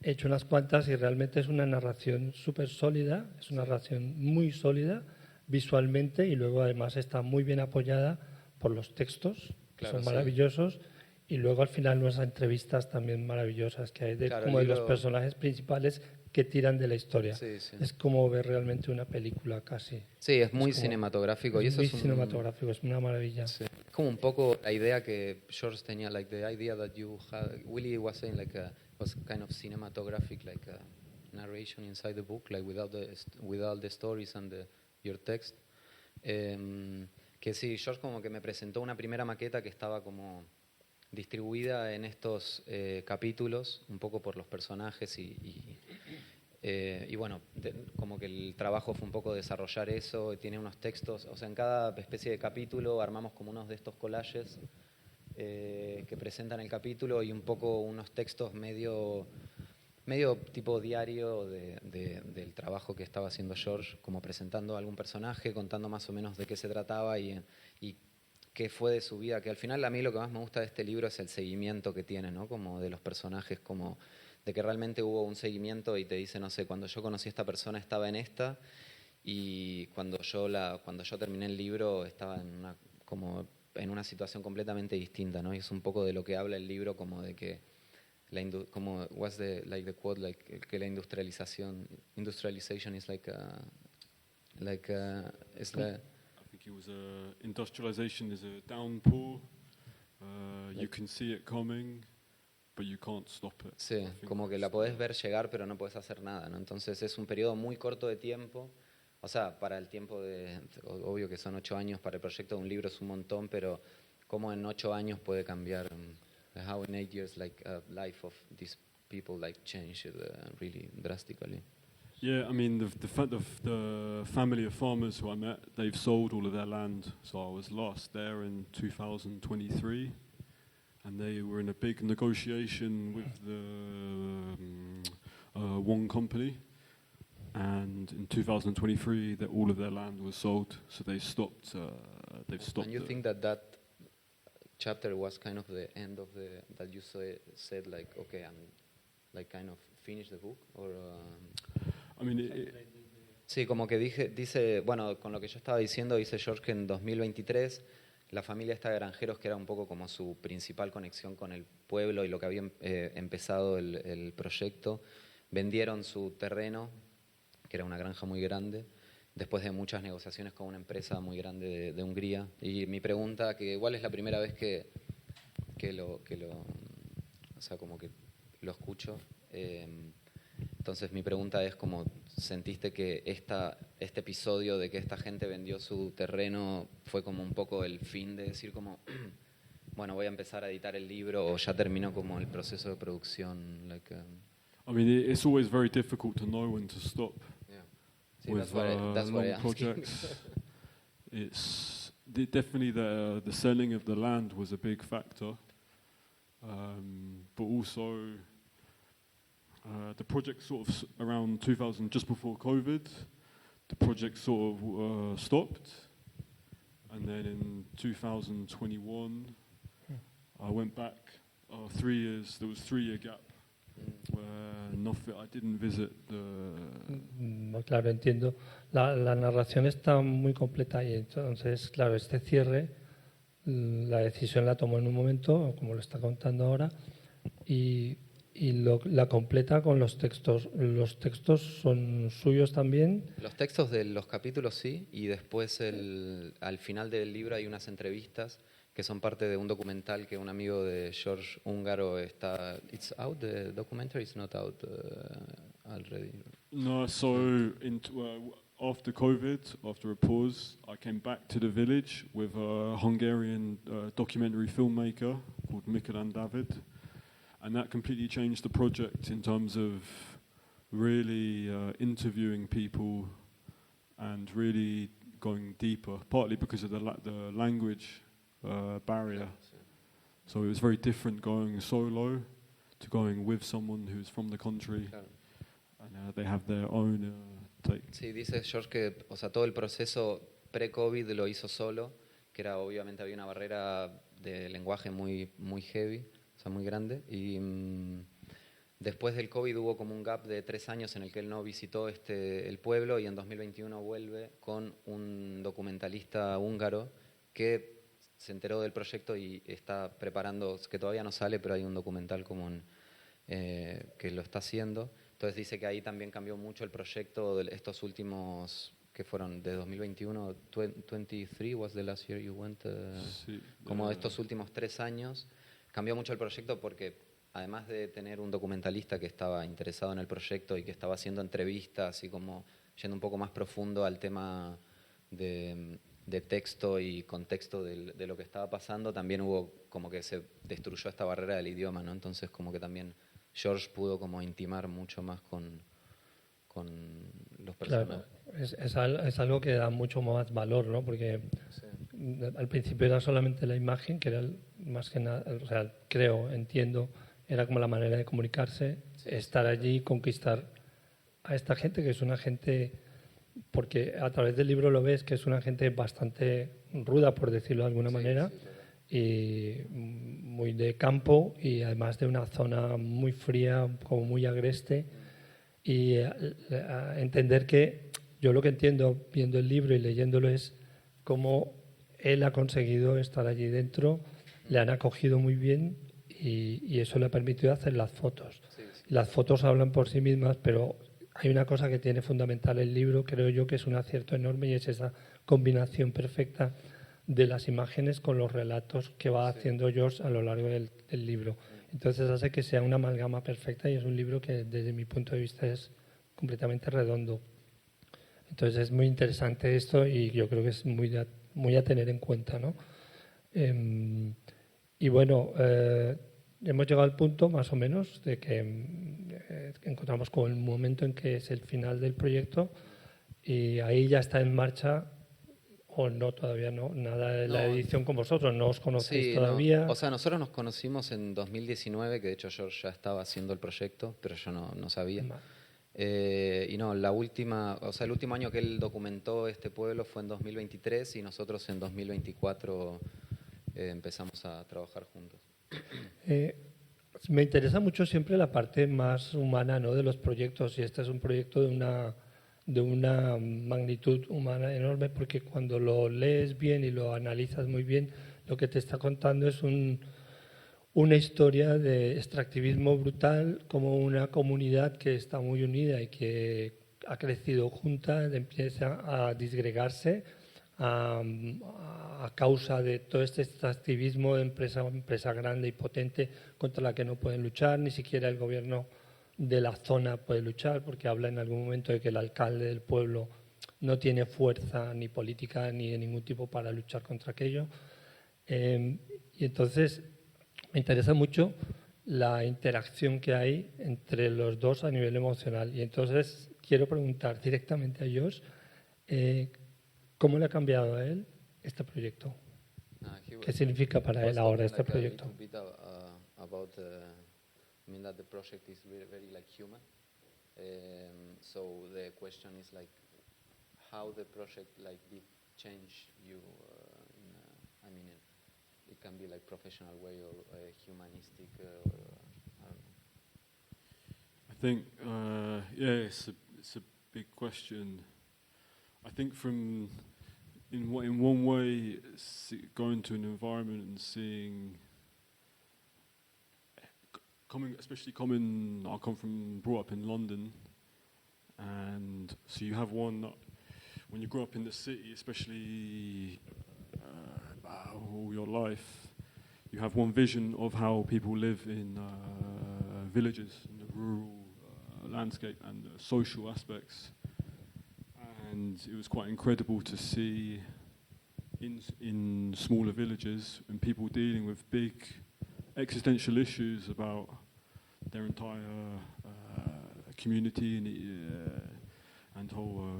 he hecho unas cuantas y realmente es una narración súper sólida, es una narración muy sólida visualmente, y luego además está muy bien apoyada por los textos, que Claro, son sí. maravillosos, y luego al final unas entrevistas también maravillosas que hay Claro, como de el los libro- personajes principales que tiran de la historia. Sí, sí. Es como ver realmente una película casi. Sí, es muy como- cinematográfico. Y Es eso muy es cinematográfico, es una maravilla. sí. Es como un poco la idea que George tenía, like the idea that you had, Willie was saying, like was kind of cinematographic, like a narration inside the book, like without the stories and your text. Que sí, George como que me presentó una primera maqueta que estaba como distribuida en estos capítulos, un poco por los personajes y bueno, como que el trabajo fue un poco desarrollar eso, tiene unos textos, o sea, en cada especie de capítulo armamos como unos de estos collages que presentan el capítulo y un poco unos textos medio tipo diario del trabajo que estaba haciendo George, como presentando a algún personaje, contando más o menos de qué se trataba y qué fue de su vida, que al final a mí lo que más me gusta de este libro es el seguimiento que tiene, ¿no? Como de los personajes, como de que realmente hubo un seguimiento y te dice, no sé, cuando yo conocí a esta persona estaba en esta y cuando yo terminé el libro estaba como en una situación completamente distinta, ¿no? Y es un poco de lo que habla el libro, como de que como what's the quote, que la industrialization is it's like I think it was industrialization is a downpour. You can see it coming, but you can't stop it. sí, I think como que that's la podés ver llegar pero no podés hacer nada, ¿no? Entonces es un periodo muy corto de tiempo, o sea, para el tiempo obvio que son 8 años, para el proyecto de un libro es un montón, pero como en 8 años puede cambiar, how in 8 years life of these people changed really drastically. Yeah, I mean, the family of farmers who I met, they've sold all of their land. So I was last there in 2023, and they were in a big negotiation with the one company. And in 2023, all of their land was sold, so they stopped. They've stopped. And you think that chapter was kind of the end of that you said like, okay, I'm like kind of finished the book, or I mean, sí, como que dice, bueno, con lo que yo estaba diciendo, dice George que en 2023 la familia esta de granjeros, que era un poco como su principal conexión con el pueblo y lo que había empezado el proyecto, vendieron su terreno, que era una granja muy grande, después de muchas negociaciones con una empresa muy grande de Hungría. Y mi pregunta, que igual es la primera vez que lo, o sea, como que lo escucho, entonces mi pregunta es como, ¿sentiste que este episodio de que esta gente vendió su terreno fue como un poco el fin de decir como, bueno, voy a empezar a editar el libro, o ya terminó como el proceso de producción? I mean, it's always very difficult to know when to stop. Yeah. Sí, With that's what I long asked. projects. Definitely the selling of the land was a big factor, but also the project sort of around 2000, just before COVID, the project sort of stopped, and then in 2021 I went back 3 years. There was 3-year gap where I didn't visit the. Claro, entiendo. La narración está muy completa y entonces, claro, este cierre, la decisión la tomó en un momento, como lo está contando ahora, y la completa con los textos. ¿Los textos son suyos también? Los textos de los capítulos sí, y después al final del libro hay unas entrevistas que son parte de un documental que un amigo de George húngaro está. It's out, the documentary is not out already. No, so after COVID, after a pause, I came back to the village with a Hungarian documentary filmmaker called Mikolan David, and that completely changed the project in terms of really interviewing people and really going deeper, partly because of the language barrier. So it was very different going solo to going with someone who's from the country, Claro. and they have their own take. Sí, dice George que, o sea, todo el proceso pre-COVID lo hizo solo, que era obviamente había una barrera de lenguaje muy, muy heavy, o sea, muy grande, y después del COVID hubo como un gap de 3 años en el que él no visitó el pueblo, y en 2021 vuelve con un documentalista húngaro que se enteró del proyecto y está preparando, que todavía no sale, pero hay un documental común que lo está haciendo. Entonces dice que ahí también cambió mucho el proyecto de estos últimos, que fueron de 2021, 23 was the last year you went, Sí, como estos últimos 3 años, cambió mucho el proyecto porque además de tener un documentalista que estaba interesado en el proyecto y que estaba haciendo entrevistas y como yendo un poco más profundo al tema de texto y contexto de lo que estaba pasando, también hubo como que se destruyó esta barrera del idioma, ¿no? Entonces como que también George pudo como intimar mucho más con los personajes. Claro, es algo que da mucho más valor, ¿no? Porque al principio era solamente la imagen, que era más que nada, o sea, creo, entiendo, era como la manera de comunicarse, estar allí y conquistar a esta gente, que es una gente, porque a través del libro lo ves, que es una gente bastante ruda, por decirlo de alguna manera, y muy de campo, y además de una zona muy fría, como muy agreste, y entender que yo lo que entiendo viendo el libro y leyéndolo es cómo él ha conseguido estar allí dentro, le han acogido muy bien y eso le ha permitido hacer las fotos. Las fotos hablan por sí mismas, pero hay una cosa que tiene fundamental el libro, creo yo, que es un acierto enorme, y es esa combinación perfecta de las imágenes con los relatos que va haciendo George a lo largo del libro. Entonces hace que sea una amalgama perfecta, y es un libro que desde mi punto de vista es completamente redondo. Entonces es muy interesante esto, y yo creo que es muy a tener en cuenta, ¿no? Y bueno, hemos llegado al punto más o menos de que encontramos con el momento en que es el final del proyecto, y ahí ya está en marcha, o no, todavía no, nada de la edición con vosotros, no os conocéis todavía. No. O sea, nosotros nos conocimos en 2019, que de hecho George ya estaba haciendo el proyecto, pero yo no sabía. Y no, el último año que él documentó este pueblo fue en 2023, y nosotros en 2024 empezamos a trabajar juntos. Me interesa mucho siempre la parte más humana, ¿no?, de los proyectos, y este es un proyecto de una magnitud humana enorme, porque cuando lo lees bien y lo analizas muy bien, lo que te está contando es una historia de extractivismo brutal, como una comunidad que está muy unida y que ha crecido junta, empieza a disgregarse a causa de todo este extractivismo de empresa grande y potente contra la que no pueden luchar, ni siquiera el gobierno de la zona puede luchar, porque habla en algún momento de que el alcalde del pueblo no tiene fuerza ni política ni de ningún tipo para luchar contra aquello. Y entonces me interesa mucho la interacción que hay entre los dos a nivel emocional. Y entonces quiero preguntar directamente a Josh, ¿cómo le ha cambiado a él este proyecto? ¿Qué significa para él ahora este proyecto? I mean that the project is very like human. So the question is like how the project like did change you I mean it can be like professional way or humanistic or I don't know. I think it's a big question. I think in one way going to an environment and seeing I brought up in London, and so you have when you grow up in the city, especially all your life, you have one vision of how people live in villages, in the rural landscape and the social aspects, and it was quite incredible to see in smaller villages and people dealing with big existential issues about their entire community and whole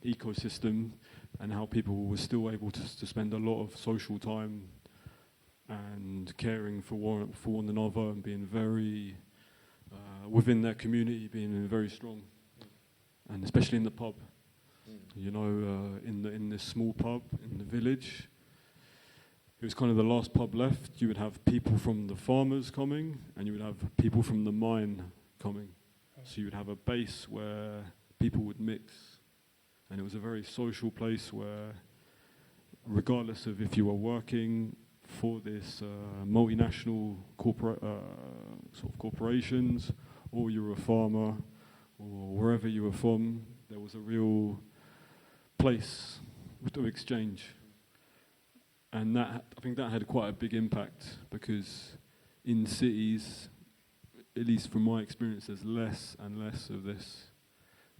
ecosystem, and how people were still able to spend a lot of social time and caring for one another and being very within their community, being very strong, and especially in the pub. You know, in this small pub in the village, it was kind of the last pub left. You would have people from the farmers coming, and you would have people from the mine coming. So you would have a base where people would mix, and it was a very social place where, regardless of if you were working for this multinational sort of corporations, or you were a farmer, or wherever you were from, there was a real place of exchange. And I think that had quite a big impact, because in cities, at least from my experience, there's less and less of this,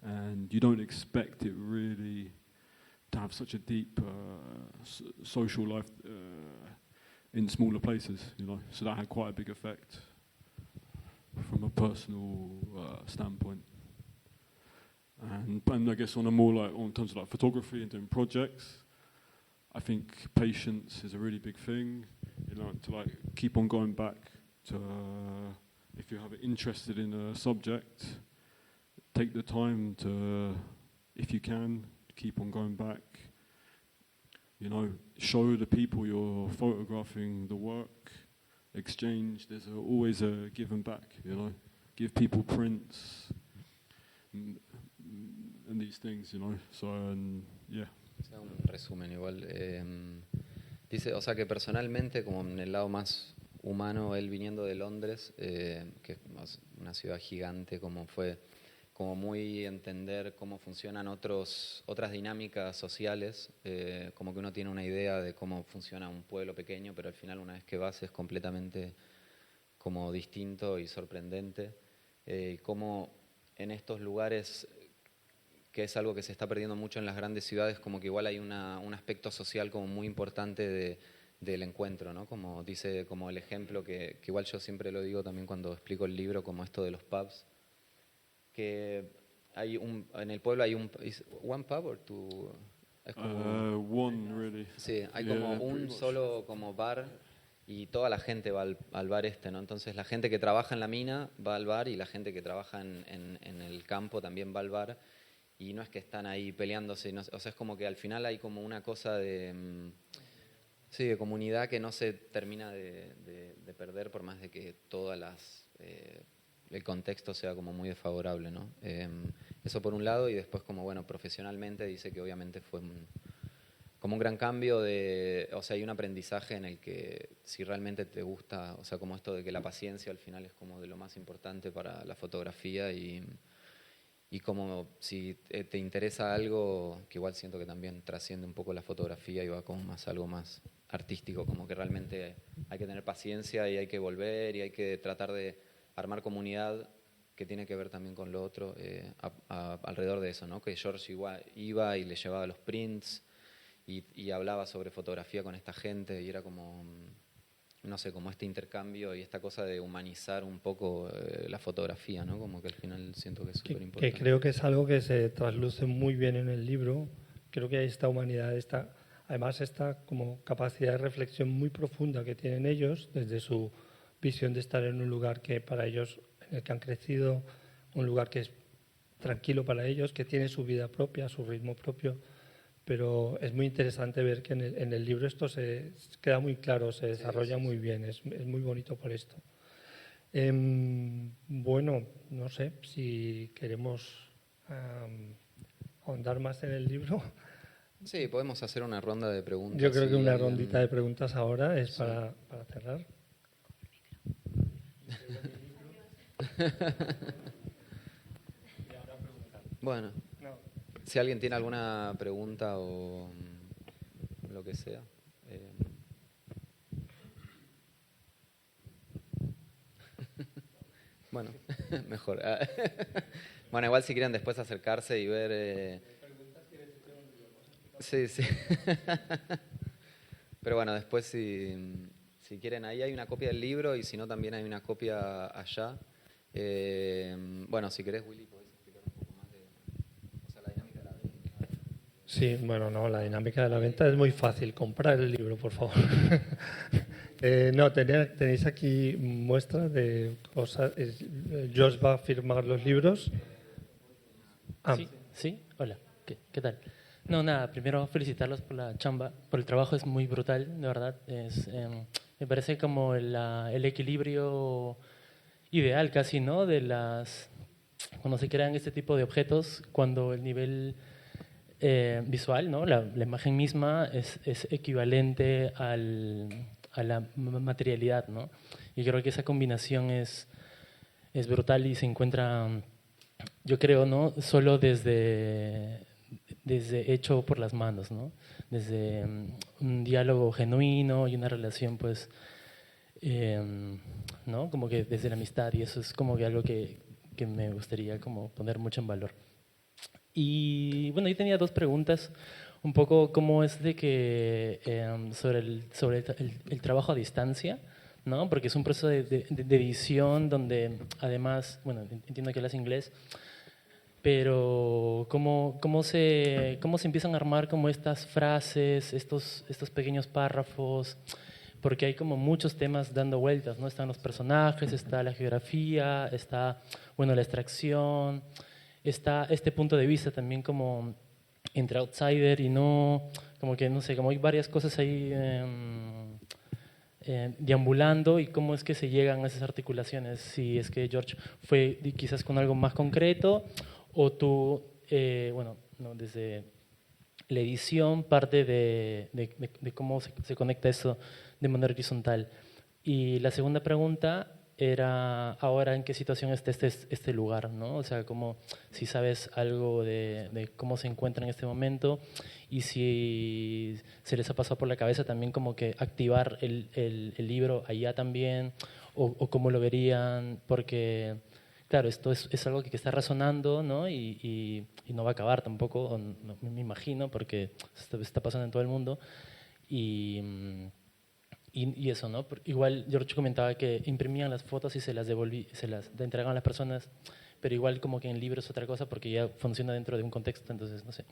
and you don't expect it really to have such a deep social life in smaller places, you know. So that had quite a big effect from a personal standpoint. And I guess on a more like, in terms of like photography and doing projects, I think patience is a really big thing, you know, to like keep on going back to, if you're interested in a subject, take the time to, if you can, keep on going back, you know, show the people you're photographing the work, exchange, there's always a give and back, you know, give people prints and these things, you know, so, yeah. O sea, un resumen igual. Dice, o sea, que personalmente, como en el lado más humano, él viniendo de Londres, que es una ciudad gigante, como fue como muy entender cómo funcionan otras dinámicas sociales, como que uno tiene una idea de cómo funciona un pueblo pequeño, pero al final una vez que vas es completamente como distinto y sorprendente, y cómo en estos lugares, que es algo que se está perdiendo mucho en las grandes ciudades, como que igual hay un aspecto social como muy importante del encuentro, ¿no? Como dice, como el ejemplo que igual yo siempre lo digo también cuando explico el libro, como esto de los pubs, que hay en el pueblo hay one pub or two, es como, One, really. sí, hay Yeah, como pretty un much. solo como bar y toda la gente va al bar este, ¿no? Entonces la gente que trabaja en la mina va al bar y la gente que trabaja en el campo también va al bar, y no es que están ahí peleándose, no, o sea, es como que al final hay como una cosa de, sí, de comunidad que no se termina de perder por más de que el contexto sea como muy desfavorable, ¿no? Eso por un lado, y después como, bueno, profesionalmente dice que obviamente fue como un gran cambio o sea, hay un aprendizaje en el que si realmente te gusta, o sea, como esto de que la paciencia al final es como de lo más importante para la fotografía, y como si te interesa algo, que igual siento que también trasciende un poco la fotografía y va como más algo más artístico, como que realmente hay que tener paciencia y hay que volver y hay que tratar de armar comunidad, que tiene que ver también con lo otro, alrededor de eso, ¿no? Que George iba y le llevaba los prints y hablaba sobre fotografía con esta gente, y era como, no sé, como este intercambio y esta cosa de humanizar un poco la fotografía, ¿no? Como que al final siento que es súper importante. Que creo que es algo que se trasluce muy bien en el libro. Creo que hay esta humanidad, además esta como capacidad de reflexión muy profunda que tienen ellos desde su visión de estar en un lugar que para ellos, en el que han crecido, un lugar que es tranquilo para ellos, que tiene su vida propia, su ritmo propio. Pero es muy interesante ver que en el libro esto se queda muy claro, se desarrolla muy bien, es muy bonito por esto. Bueno, no sé si queremos ahondar más en el libro. Sí, podemos hacer una ronda de preguntas. Yo creo que una alguien- rondita de preguntas ahora es Sí. para cerrar. Bueno, si alguien tiene alguna pregunta o lo que sea. Bueno, mejor. Bueno, igual si quieren después acercarse y ver... Sí, sí. Pero bueno, después si quieren, ahí hay una copia del libro, y si no también hay una copia allá. Bueno, si querés, Willy, podés explicar un poco más de, o sea, la dinámica de la venta. Sí, bueno, no, la dinámica de la venta es muy fácil. Comprar el libro, por favor. No, tenéis aquí muestras de cosas. Josh va a firmar los libros. Sí, sí, hola, ¿qué tal? No, nada, primero felicitarlos por la chamba, por el trabajo, es muy brutal, de verdad. Me parece como el equilibrio ideal casi, ¿no? Cuando se crean este tipo de objetos, cuando el nivel visual, ¿no? La imagen misma es equivalente a la materialidad, ¿no? Y creo que esa combinación es brutal y se encuentra, yo creo, ¿no? Solo desde hecho por las manos, ¿no? Desde un diálogo genuino y una relación, pues, ¿no? Como que desde la amistad, y eso es como que algo que me gustaría como poner mucho en valor. Y bueno, yo tenía dos preguntas, un poco cómo es de que sobre el trabajo a distancia, ¿no? Porque es un proceso de edición donde además, bueno, entiendo que hablas inglés, pero cómo se empiezan a armar como estas frases, estos pequeños párrafos, porque hay como muchos temas dando vueltas, ¿no? Están los personajes, está la geografía, está, bueno, la extracción, está este punto de vista también como entre outsider y no, como que, no sé, como hay varias cosas ahí deambulando, y cómo es que se llegan a esas articulaciones, si es que George fue quizás con algo más concreto, o tú, bueno, no, desde la edición parte de cómo se conecta eso de manera horizontal. Y la segunda pregunta era ahora en qué situación está este lugar, ¿no? O sea, como si sabes algo de cómo se encuentra en este momento, y si se les ha pasado por la cabeza también como que activar el libro allá también, o cómo lo verían, porque claro, esto es algo que está razonando, ¿no? Y no va a acabar tampoco, o no, me imagino, porque está pasando en todo el mundo. Y eso, ¿no? Igual George comentaba que imprimían las fotos y se las entregaban a las personas, pero igual como que en libros es otra cosa, porque ya funciona dentro de un contexto, entonces, no sé,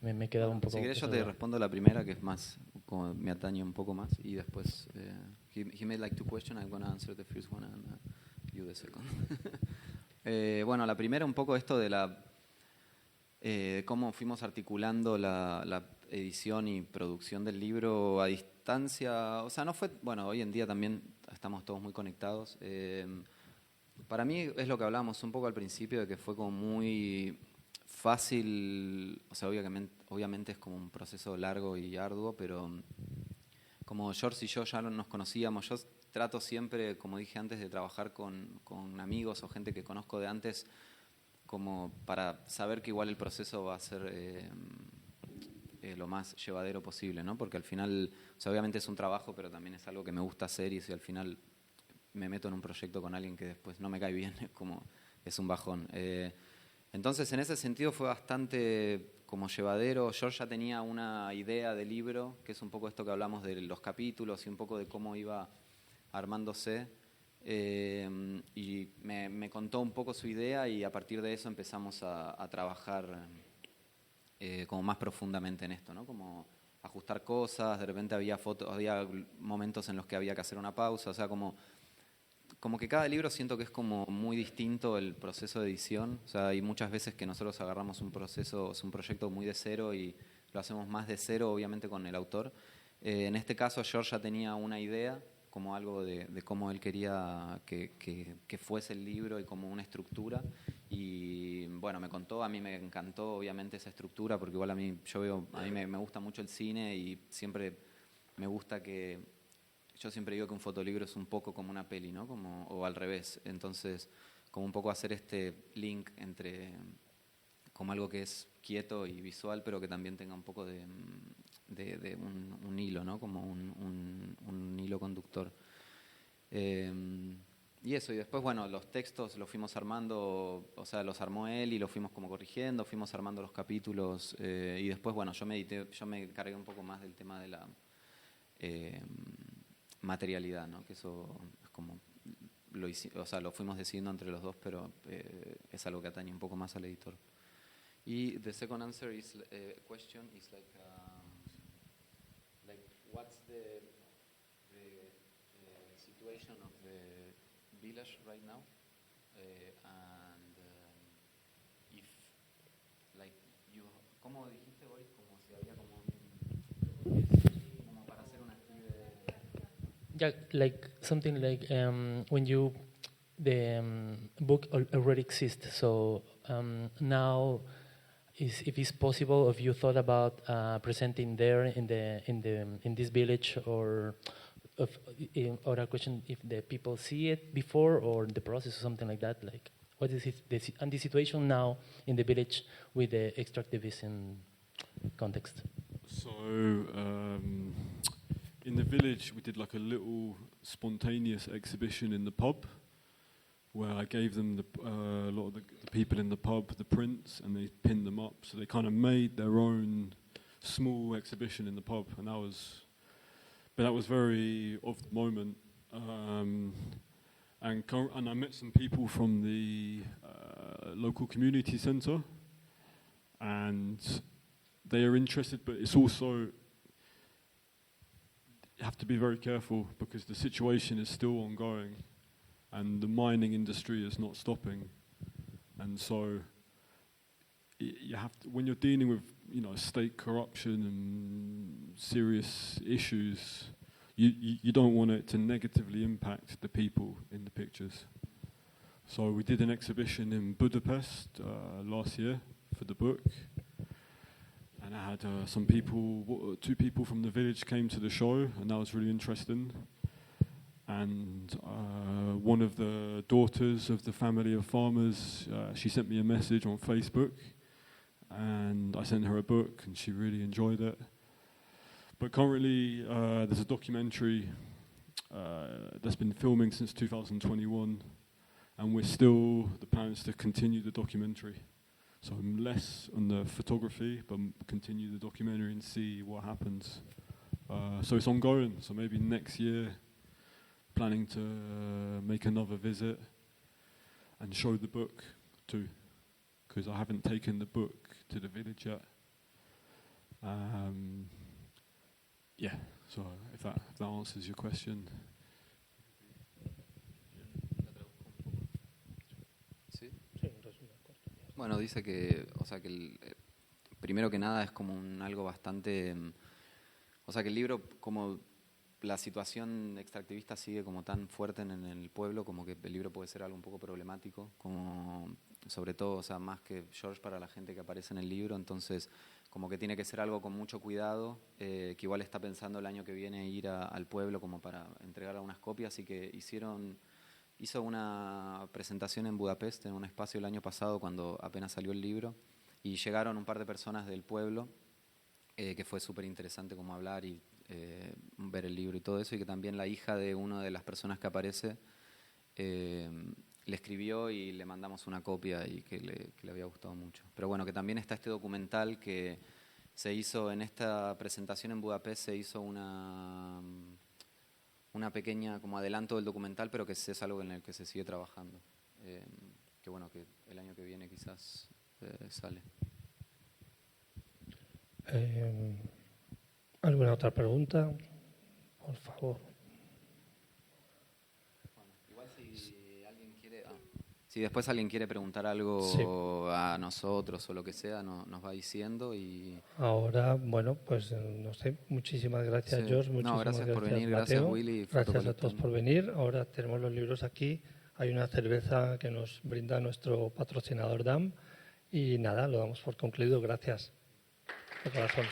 me quedaba un poco... Si querés yo te respondo la primera, que es más, como me atañe un poco más, y después, he made like 2 questions, I'm going to answer the first one and you the second. Bueno, la primera un poco esto de cómo fuimos articulando la edición y producción del libro a distancia. O sea, no fue, bueno, hoy en día también estamos todos muy conectados. Para mí es lo que hablábamos un poco al principio, de que fue como muy fácil, o sea, obviamente es como un proceso largo y arduo, pero como George y yo ya nos conocíamos, yo trato siempre, como dije antes, de trabajar con amigos o gente que conozco de antes, como para saber que igual el proceso va a ser lo más llevadero posible, ¿no? Porque al final, o sea, obviamente es un trabajo, pero también es algo que me gusta hacer, y si al final me meto en un proyecto con alguien que después no me cae bien, es un bajón. Entonces, en ese sentido fue bastante como llevadero. George ya tenía una idea de libro, que es un poco esto que hablamos de los capítulos y un poco de cómo iba armándose. Y me contó un poco su idea, y a partir de eso empezamos a trabajar como más profundamente en esto, ¿no? Como ajustar cosas, de repente había momentos en los que había que hacer una pausa, o sea, como que cada libro siento que es como muy distinto el proceso de edición. O sea, hay muchas veces que nosotros agarramos un proyecto muy de cero y lo hacemos más de cero, obviamente, con el autor. En este caso, George ya tenía una idea, como algo de cómo él quería que fuese el libro y como una estructura. Y bueno, me contó, a mí me encantó obviamente esa estructura, porque igual a mí me gusta mucho el cine, y siempre me gusta yo siempre digo que un fotolibro es un poco como una peli, ¿no? O al revés. Entonces, como un poco hacer este link entre como algo que es quieto y visual, pero que también tenga un poco de un hilo, ¿no? Como un hilo conductor. Y eso, y después, bueno, los textos los fuimos armando, o sea, los armó él y los fuimos como corrigiendo, fuimos armando los capítulos, y después, bueno, yo me cargué un poco más del tema de la materialidad, ¿no? Que eso es como lo fuimos decidiendo entre los dos, pero es algo que atañe un poco más al editor. Y the second answer is question is like what's the situation of the village right now, and if like you, ¿cómo dijiste, Boris? Como si había como para hacer una Yeah, like something like when the book already exists, so now if it's possible, if you thought about presenting there in this village, or a question if the people see it before or the process or something like that, like what is the situation now in the village with the extractivism context? So in the village we did like a little spontaneous exhibition in the pub, where I gave them a lot of the people in the pub the prints, and they pinned them up, so they kind of made their own small exhibition in the pub, and that was very of the moment. and I met some people from the local community centre, and they are interested, but it's also, you have to be very careful because the situation is still ongoing and the mining industry is not stopping. And so you have to, when you're dealing with, you know, state corruption and serious issues, you don't want it to negatively impact the people in the pictures. So we did an exhibition in Budapest last year for the book, and I had some people, 2 people from the village came to the show, and that was really interesting. And one of the daughters of the family of farmers, she sent me a message on Facebook, and I sent her a book, and she really enjoyed it. But currently, there's a documentary that's been filming since 2021, and the plan is to continue the documentary. So less on the photography, but continue the documentary and see what happens. So it's ongoing, so maybe next year, planning to make another visit and show the book too, because I haven't taken the book to the village yet. Yeah, so if that answers your question. ¿Sí? Bueno, dice que, o sea, que primero que nada es como algo bastante, o sea, que el libro, como la situación extractivista sigue como tan fuerte en el pueblo, como que el libro puede ser algo un poco problemático, como sobre todo, o sea, más que George para la gente que aparece en el libro, entonces como que tiene que ser algo con mucho cuidado, que igual está pensando el año que viene ir al pueblo como para entregar algunas copias, y que hizo una presentación en Budapest, en un espacio el año pasado cuando apenas salió el libro, y llegaron un par de personas del pueblo, que fue súper interesante como hablar y ver el libro y todo eso, y que también la hija de una de las personas que aparece le escribió y le mandamos una copia y que le había gustado mucho. Pero bueno, que también está este documental que se hizo en esta presentación en Budapest, se hizo una pequeña como adelanto del documental, pero que es algo en el que se sigue trabajando. Que bueno, que el año que viene quizás sale. ¿Alguna otra pregunta? Por favor. Bueno, igual si alguien quiere... si después alguien quiere preguntar algo Sí. a nosotros o lo que sea, nos va diciendo y... Ahora, bueno, pues no sé, muchísimas gracias, Sí. George, No, muchísimas gracias por venir, Mateo. gracias, Willy, Gracias a todos Fotocolectando. por venir. Ahora tenemos los libros aquí, hay una cerveza que nos brinda nuestro patrocinador DAM y nada, lo damos por concluido. Gracias de corazón.